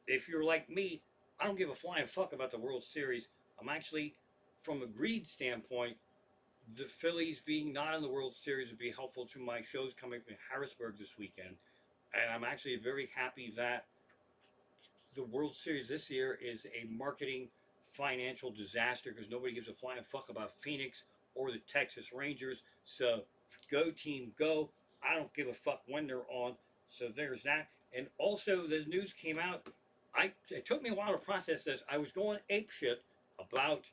If you're like me, I don't give a flying fuck about the World Series. I'm actually, from a greed standpoint, the Phillies being not in the World Series would be helpful to my shows coming from Harrisburg this weekend. And I'm actually very happy that the World Series this year is a marketing financial disaster because nobody gives a flying fuck about Phoenix or the Texas Rangers. So go team, go. I don't give a fuck when they're on. So there's that. And also the news came out. It took me a while to process this. I was going apeshit about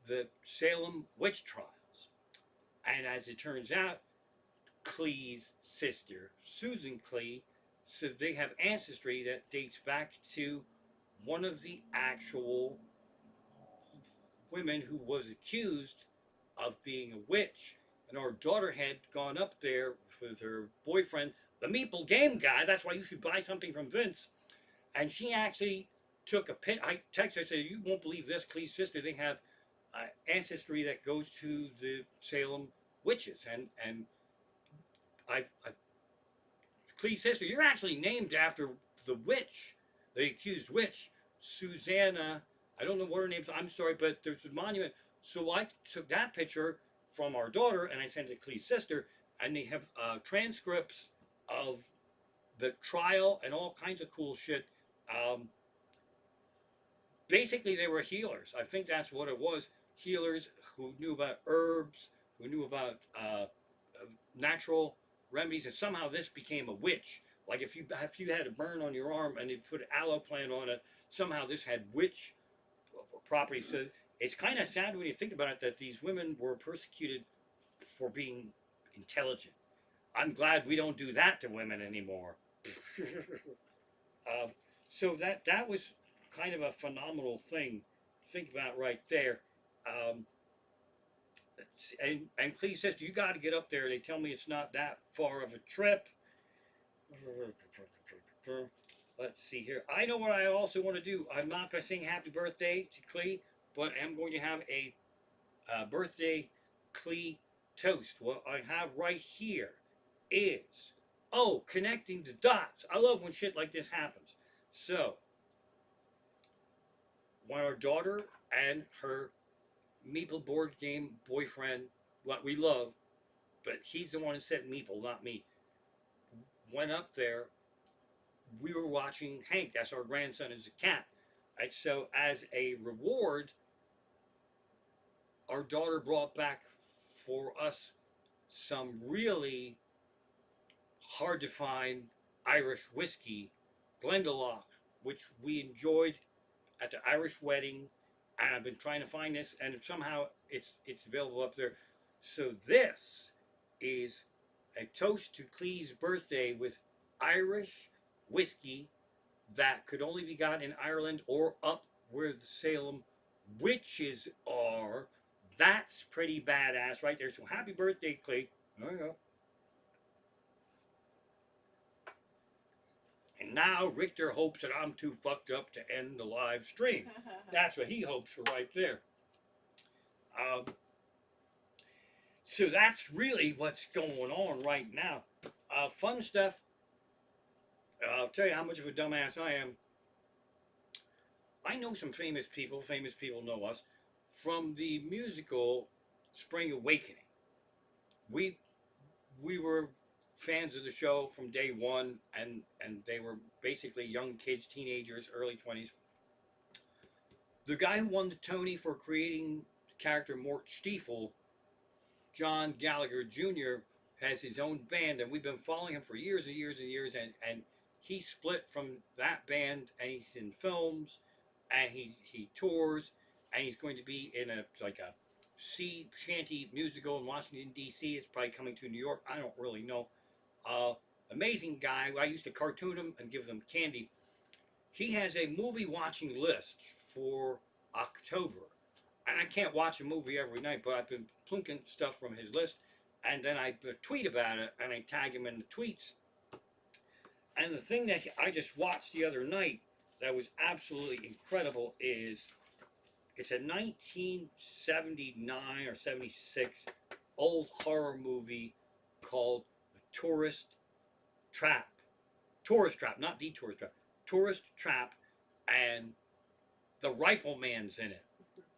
the Salem witch trials. And as it turns out, Klee's sister, Susan Klee, so they have ancestry that dates back to one of the actual women who was accused of being a witch. And our daughter had gone up there with her boyfriend, the Meeple Game guy. That's why you should buy something from Vince. And she actually took a pit. I texted her, I said, you won't believe this, Klee's sister. They have ancestry that goes to the Salem witches. And I Klee's sister, you're actually named after the witch, the accused witch, Susanna. I don't know what her name is. I'm sorry, but there's a monument. So I took that picture from our daughter and I sent it to Klee's sister, and they have transcripts of the trial and all kinds of cool shit. Basically, they were healers. I think that's what it was. Healers who knew about herbs, who knew about natural remedies, and somehow this became a witch. Like if you had a burn on your arm and they put aloe plant on it, somehow this had witch properties. So it's kind of sad when you think about it that these women were persecuted for being intelligent. I'm glad we don't do that to women anymore. So that was kind of a phenomenal thing to think about right there. And Klee says, you got to get up there. They tell me it's not that far of a trip. Let's see here. I know what I also want to do. I'm not going to sing happy birthday to Klee, but I'm going to have a birthday Klee toast. What I have right here is, connecting the dots. I love when shit like this happens. So, when our daughter and her Meeple board game boyfriend, what we love, but he's the one who said Meeple, not me, went up there, we were watching Hank. That's our grandson, is a cat. Right? So as a reward, our daughter brought back for us some really hard to find Irish whiskey, Glendalough, which we enjoyed at the Irish wedding. And I've been trying to find this, and somehow it's available up there. So this is a toast to Klee's birthday with Irish whiskey that could only be got in Ireland or up where the Salem witches are. That's pretty badass right there. So happy birthday, Klee. There you go. And now Richter hopes that I'm too fucked up to end the live stream. That's what he hopes for right there. So that's really what's going on right now. Fun stuff. I'll tell you how much of a dumbass I am. I know some famous people. Famous people know us from the musical Spring Awakening. We we were fans of the show from day one, and they were basically young kids, teenagers, early 20s. The guy who won the Tony for creating the character Mort Stiefel, John Gallagher Jr., has his own band, and we've been following him for years and years and years. And he split from that band, and he's in films, and he tours, and he's going to be in a like a sea shanty musical in Washington D.C. It's probably coming to New York. I don't really know. Uh, Amazing guy. I used to cartoon him and give them candy. He has a movie watching list for October. And I can't watch a movie every night, but I've been plunking stuff from his list. And then I tweet about it and I tag him in the tweets. And the thing that I just watched the other night that was absolutely incredible is it's a 1979 or 76 old horror movie called The Trap. Tourist Trap, not The Tourist Trap. Tourist Trap, and the Rifleman's in it,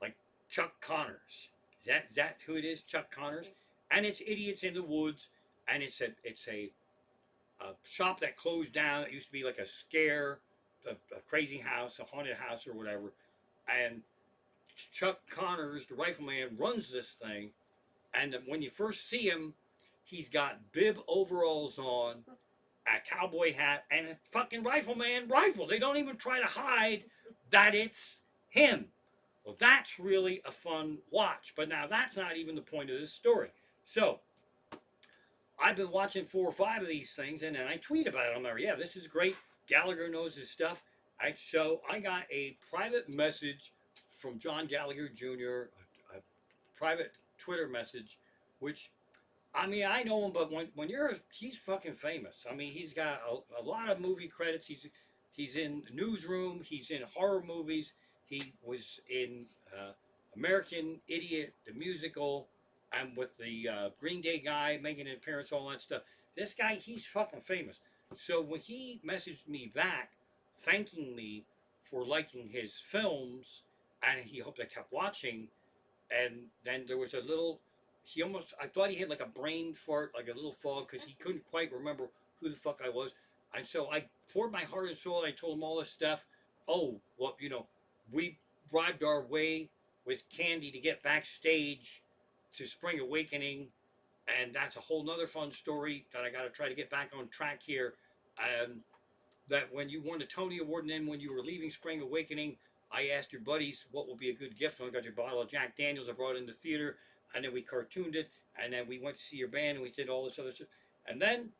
like Chuck Connors. Is that who it is? Chuck Connors, and it's Idiots in the Woods, and it's a shop that closed down. It used to be like a scare, a crazy house, a haunted house, or whatever. And Chuck Connors, the Rifleman, runs this thing. And when you first see him, he's got bib overalls on, a cowboy hat, and a fucking Rifleman rifle. They don't even try to hide that it's him. Well, that's really a fun watch. But now that's not even the point of this story. So I've been watching 4 or 5 of these things, and then I tweet about them. Yeah, this is great. Gallagher knows his stuff. So I got a private message from John Gallagher Jr., a private Twitter message, which, I mean, I know him, but when he's fucking famous. I mean, he's got a lot of movie credits. He's in Newsroom. He's in horror movies. He was in American Idiot, the musical. I'm with the Green Day guy making an appearance, all that stuff. This guy, he's fucking famous. So when he messaged me back, thanking me for liking his films, and he hoped I kept watching, and then there was a little. I thought he had like a brain fart, like a little fog, because he couldn't quite remember who the fuck I was. And so I poured my heart and soul. And I told him all this stuff. Oh, well, we bribed our way with candy to get backstage to Spring Awakening, and that's a whole nother fun story that I got to try to get back on track here. That when you won the Tony Award, and then when you were leaving Spring Awakening, I asked your buddies what would be a good gift. I got your bottle of Jack Daniels I brought in the theater, and then we cartooned it, and then we went to see your band, and we did all this other stuff. And then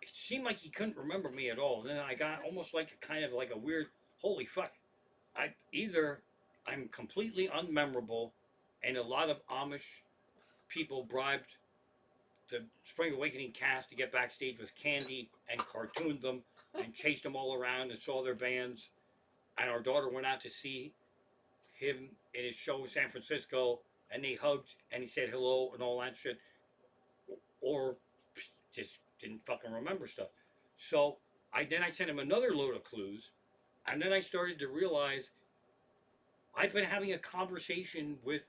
it seemed like he couldn't remember me at all. And then I got almost like a kind of like a weird, holy fuck. I'm completely unmemorable, and a lot of Amish people bribed the Spring Awakening cast to get backstage with candy and cartooned them and chased them all around and saw their bands. And our daughter went out to see him in his show in San Francisco, and they hugged and he said hello and all that shit, or just didn't fucking remember stuff. So I sent him another load of clues, and then I started to realize I've been having a conversation with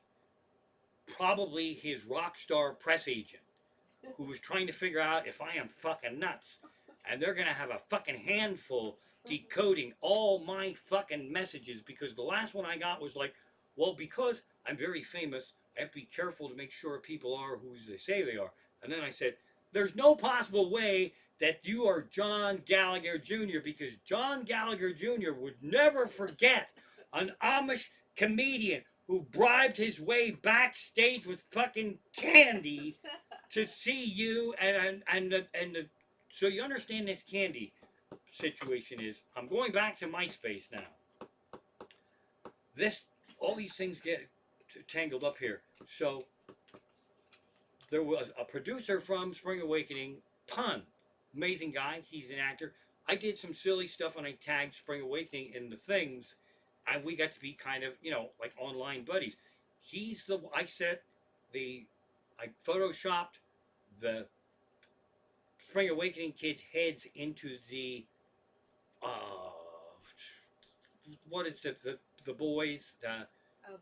probably his rock star press agent, who was trying to figure out if I am fucking nuts. And they're gonna have a fucking handful decoding all my fucking messages, because the last one I got was like, well, because I'm very famous, I have to be careful to make sure people are who they say they are. And then I said, there's no possible way that you are John Gallagher Jr., because John Gallagher Jr. would never forget an Amish comedian who bribed his way backstage with fucking candy to see you. So you understand this candy situation is, I'm going back to MySpace now. All these things get tangled up here. So there was a producer from Spring Awakening, Pun, amazing guy. He's an actor. I did some silly stuff and I tagged Spring Awakening in the things, and we got to be kind of, like online buddies. I set the I photoshopped the Spring Awakening kids' heads into the uh, what is it? The boys. Oh,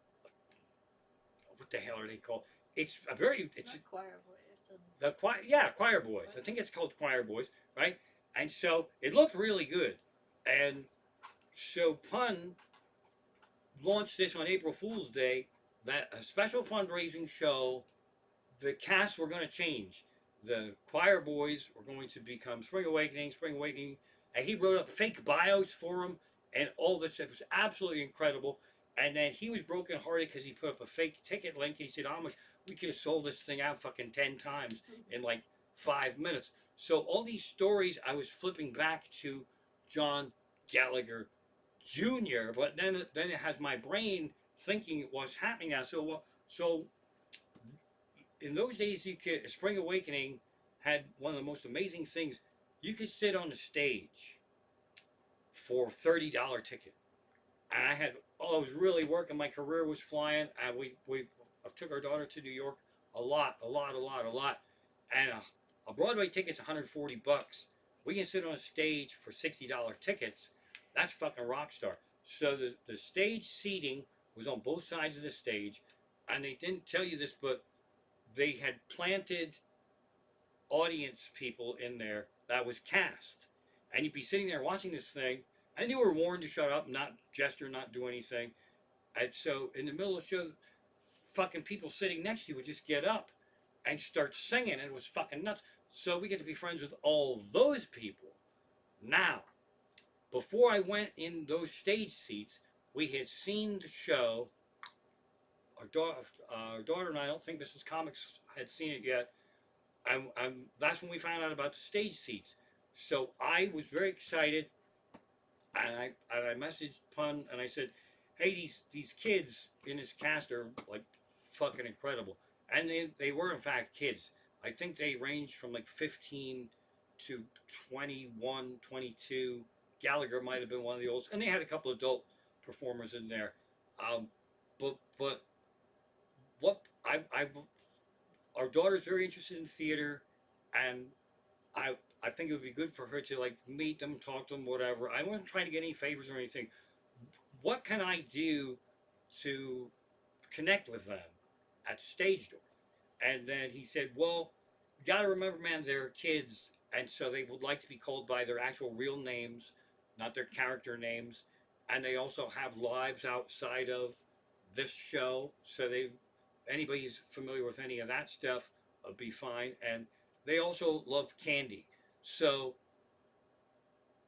What the hell are they called? It's a very. It's not choir boys. the choir. Yeah, choir boys. I think it's called choir boys, right? And so it looked really good, and so Pun launched this on April Fool's Day. That a special fundraising show. The cast were going to change. The choir boys were going to become Spring Awakening, and he wrote up fake bios for them and all this. It was absolutely incredible. And then he was brokenhearted because he put up a fake ticket link. And he said, "How much we could have sold this thing out fucking 10 times in like 5 minutes." So all these stories, I was flipping back to John Gallagher Jr., but then it has my brain thinking what's happening now. So in those days, you could Spring Awakening had one of the most amazing things. You could sit on the stage for $30 ticket, and I was really working. My career was flying, and we I took our daughter to New York a lot, and a Broadway ticket's $140. We can sit on a stage for $60 tickets. That's fucking rock star. So the stage seating was on both sides of the stage, and they didn't tell you this, but they had planted audience people in there that was cast. And you'd be sitting there watching this thing, and you were warned to shut up, not gesture, not do anything. And so in the middle of the show, fucking people sitting next to you would just get up and start singing. And it was fucking nuts. So we get to be friends with all those people. Now, before I went in those stage seats, we had seen the show. Our daughter and I don't think Mrs. Comics had seen it yet. That's when we found out about the stage seats. So I was very excited, and I messaged Pun and I said, "Hey, these kids in this cast are like fucking incredible," and they were in fact kids. I think they ranged from like 15 to 21, 22. Gallagher might have been one of the oldest, and they had a couple adult performers in there. Um, but what I our daughter's very interested in theater, and I think it would be good for her to like meet them, talk to them, whatever. I wasn't trying to get any favors or anything. What can I do to connect with them at stage door? And then he said, "Well, you got to remember, man, they're kids, and so they would like to be called by their actual real names, not their character names, and they also have lives outside of this show. So they, anybody who's familiar with any of that stuff, would be fine. And they also love candy. So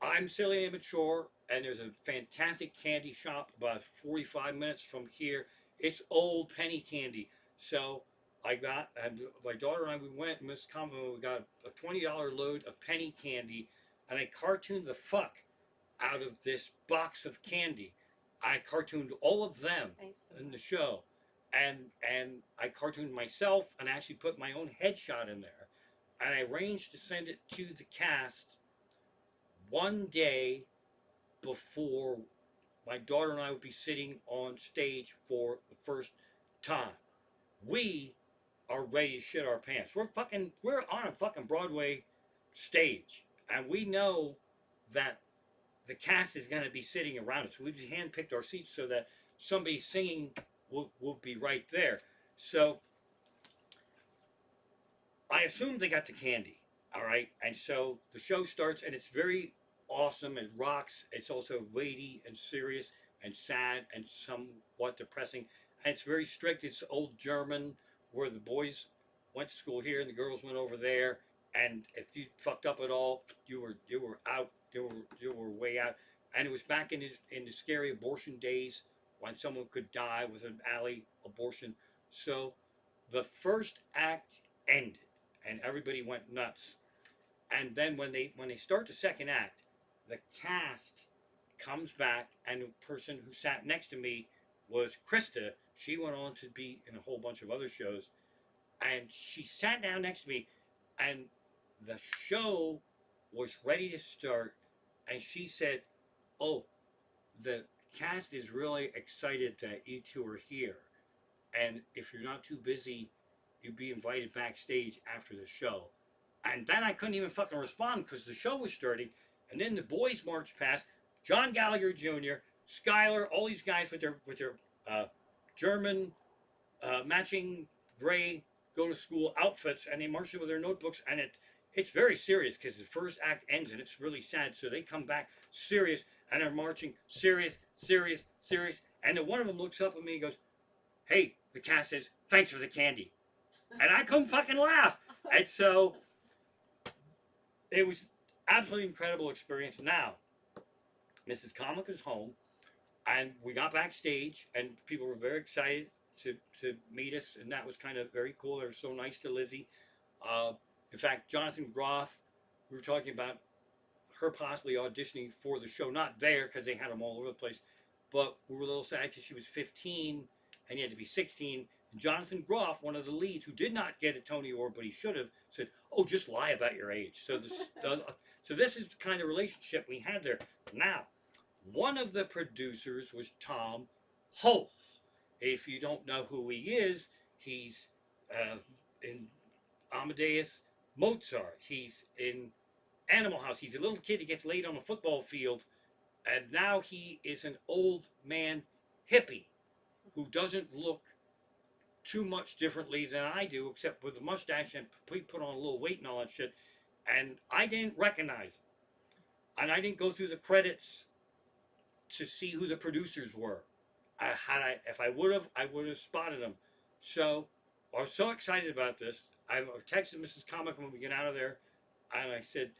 I'm silly and immature, and there's a fantastic candy shop about 45 minutes from here. It's old penny candy. So I got, and my daughter and I, we went, Miss Common, we got a $20 load of penny candy, and I cartooned the fuck out of this box of candy. I cartooned all of them in the show, and I cartooned myself, and I actually put my own headshot in there, and I arranged to send it to the cast one day before my daughter and I would be sitting on stage for the first time. We are ready to shit our pants. We're on a fucking Broadway stage, and we know that the cast is going to be sitting around us. We've handpicked our seats so that somebody singing will be right there. So I assume they got the candy, all right? And so the show starts, and it's very awesome. It rocks. It's also weighty and serious and sad and somewhat depressing. And it's very strict. It's old German, where the boys went to school here and the girls went over there. And if you fucked up at all, you were out. You were way out. And it was back in the scary abortion days when someone could die with an alley abortion. So the first act ended and everybody went nuts. And then when they start the second act, the cast comes back, and the person who sat next to me was Krista. She went on to be in a whole bunch of other shows, and she sat down next to me, and the show was ready to start, and she said, "Oh, the cast is really excited that you two are here, and if you're not too busy, you'd be invited backstage after the show. And then I couldn't even fucking respond because the show was starting. And then the boys marched past. John Gallagher Jr., Skyler, all these guys with their German matching gray go to school outfits, and they march with their notebooks, and it's very serious because the first act ends and it's really sad. So they come back serious and they're marching serious, serious, serious. And then one of them looks up at me and goes, "Hey," the cast says, "Thanks for the candy." And I couldn't fucking laugh. And so it was absolutely incredible experience. Now, Mrs. Comic is home, and we got backstage, and people were very excited to meet us, and that was kind of very cool. They were so nice to Lizzie. In fact, Jonathan Groff, we were talking about her possibly auditioning for the show, not there because they had them all over the place, but we were a little sad because she was 15 and you had to be 16. And Jonathan Groff, one of the leads who did not get a Tony Award, but he should have, said, "Oh, just lie about your age." So this is the kind of relationship we had there. Now, one of the producers was Tom Hulse. If you don't know who he is, he's in Amadeus Mozart. He's in Animal House. He's a little kid that gets laid on a football field, and now he is an old man hippie who doesn't look too much differently than I do, except with a mustache and put on a little weight and all that shit. And I didn't recognize him, and I didn't go through the credits to see who the producers were. If I would have spotted them. So I was so excited about this. I texted Mrs. Comic when we get out of there, and I said,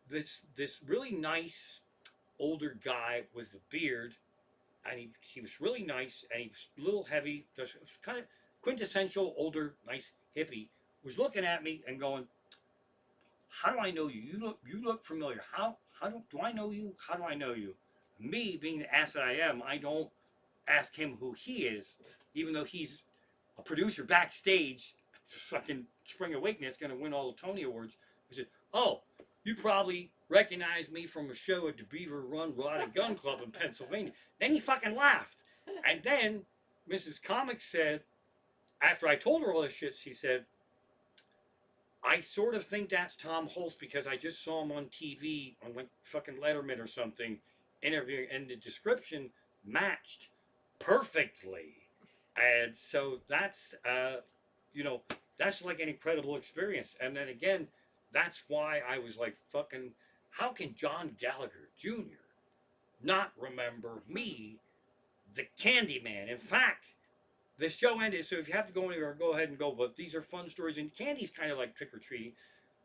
this really nice older guy with a beard, and he was really nice, and he was a little heavy, just kind of quintessential older nice hippie, was looking at me and going, "How do I know you? You look familiar. How do I know you? How do I know you?" Me being the ass that I am, I don't ask him who he is, even though he's a producer backstage, fucking Spring Awakening, going to win all the Tony Awards. I said, "Oh, you probably recognize me from a show at the Beaver Run Rod and Gun Club in Pennsylvania." Then he fucking laughed. And then Mrs. Comic said, after I told her all this shit, she said, "I sort of think that's Tom Hulse because I just saw him on TV on like fucking Letterman or something interviewing, and the description matched perfectly." And so that's that's like an incredible experience. And then again, that's why I was like, fucking, how can John Gallagher Jr. not remember me, the Candyman? In fact, the show ended, so if you have to go anywhere, go ahead and go. But these are fun stories, and candy's kind of like trick or treating.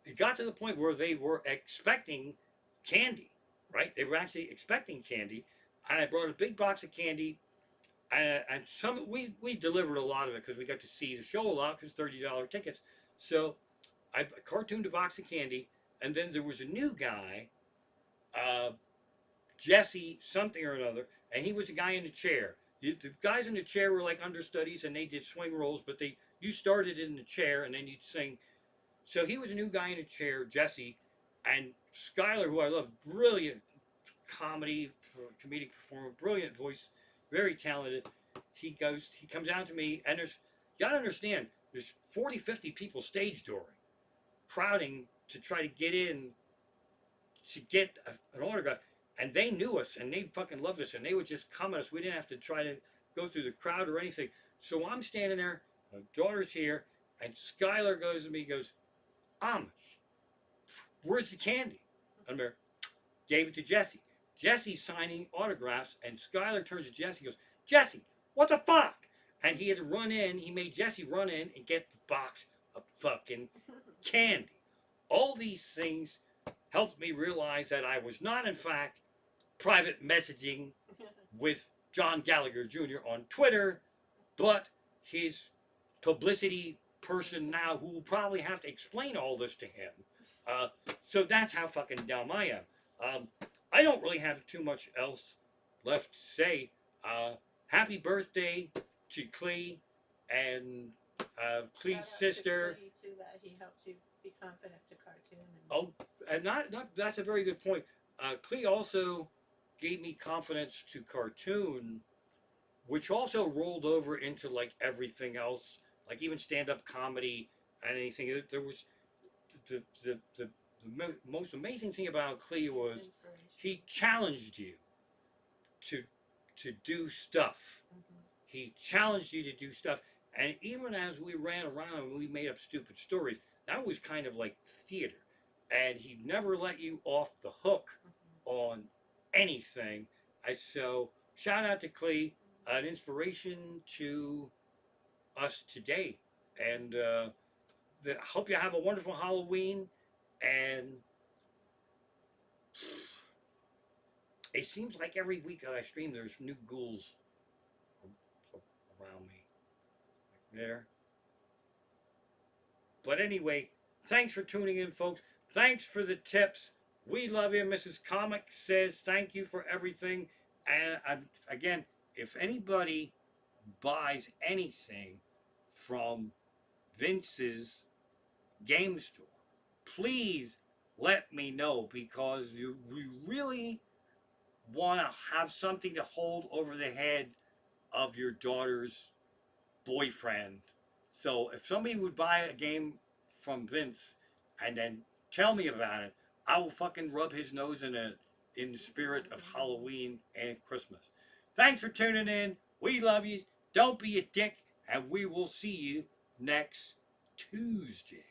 It got to the point where they were expecting candy, right? They were actually expecting candy, and I brought a big box of candy, and some we delivered a lot of it because we got to see the show a lot because $30 tickets. So I cartooned a box of candy, and then there was a new guy, Jesse something or another, and he was a guy in the chair. The guys in the chair were like understudies, and they did swing roles, but you started in the chair and then you'd sing. So he was a new guy in a chair, Jesse, and Skyler, who I love, brilliant comedic performer, brilliant voice, very talented. He comes out to me, and you gotta understand, there's 40, 50 people stage dooring, crowding to try to get in to get an autograph. And they knew us, and they fucking loved us, and they would just come at us. We didn't have to try to go through the crowd or anything. So I'm standing there, my daughter's here, and Skylar goes to me, goes, "Amish, where's the candy?" I'm there, gave it to Jesse. Jesse's signing autographs, and Skylar turns to Jesse and goes, "Jesse, what the fuck?" And he had to run in, he made Jesse run in and get the box of fucking candy. All these things helped me realize that I was not, in fact, private messaging with John Gallagher Jr. on Twitter, but his publicity person now who will probably have to explain all this to him. So that's how fucking dumb I am. I don't really have too much else left to say. Happy birthday to Klee and Klee's sister. Klee too, that he helped you be confident to cartoon. Oh, and not that's a very good point. Klee also gave me confidence to cartoon, which also rolled over into like everything else. like even stand-up comedy and anything. There was the most amazing thing about Klee was he challenged you to do stuff. He challenged you to do stuff, and even as we ran around and we made up stupid stories, that was kind of like theater. And he never let you off the hook on anything. And so shout out to Klee, an inspiration to us today. And hope you have a wonderful Halloween. And it seems like every week that I stream, there's new ghouls around me. Like there. But anyway, thanks for tuning in, folks. Thanks for the tips. We love you. Mrs. Comic says thank you for everything. And again, if anybody buys anything from Vince's game store, please let me know, because we really want to have something to hold over the head of your daughter's boyfriend. So if somebody would buy a game from Vince and then tell me about it, I will fucking rub his nose in it in the spirit of Halloween and Christmas. Thanks for tuning in. We love you. Don't be a dick, and we will see you next Tuesday.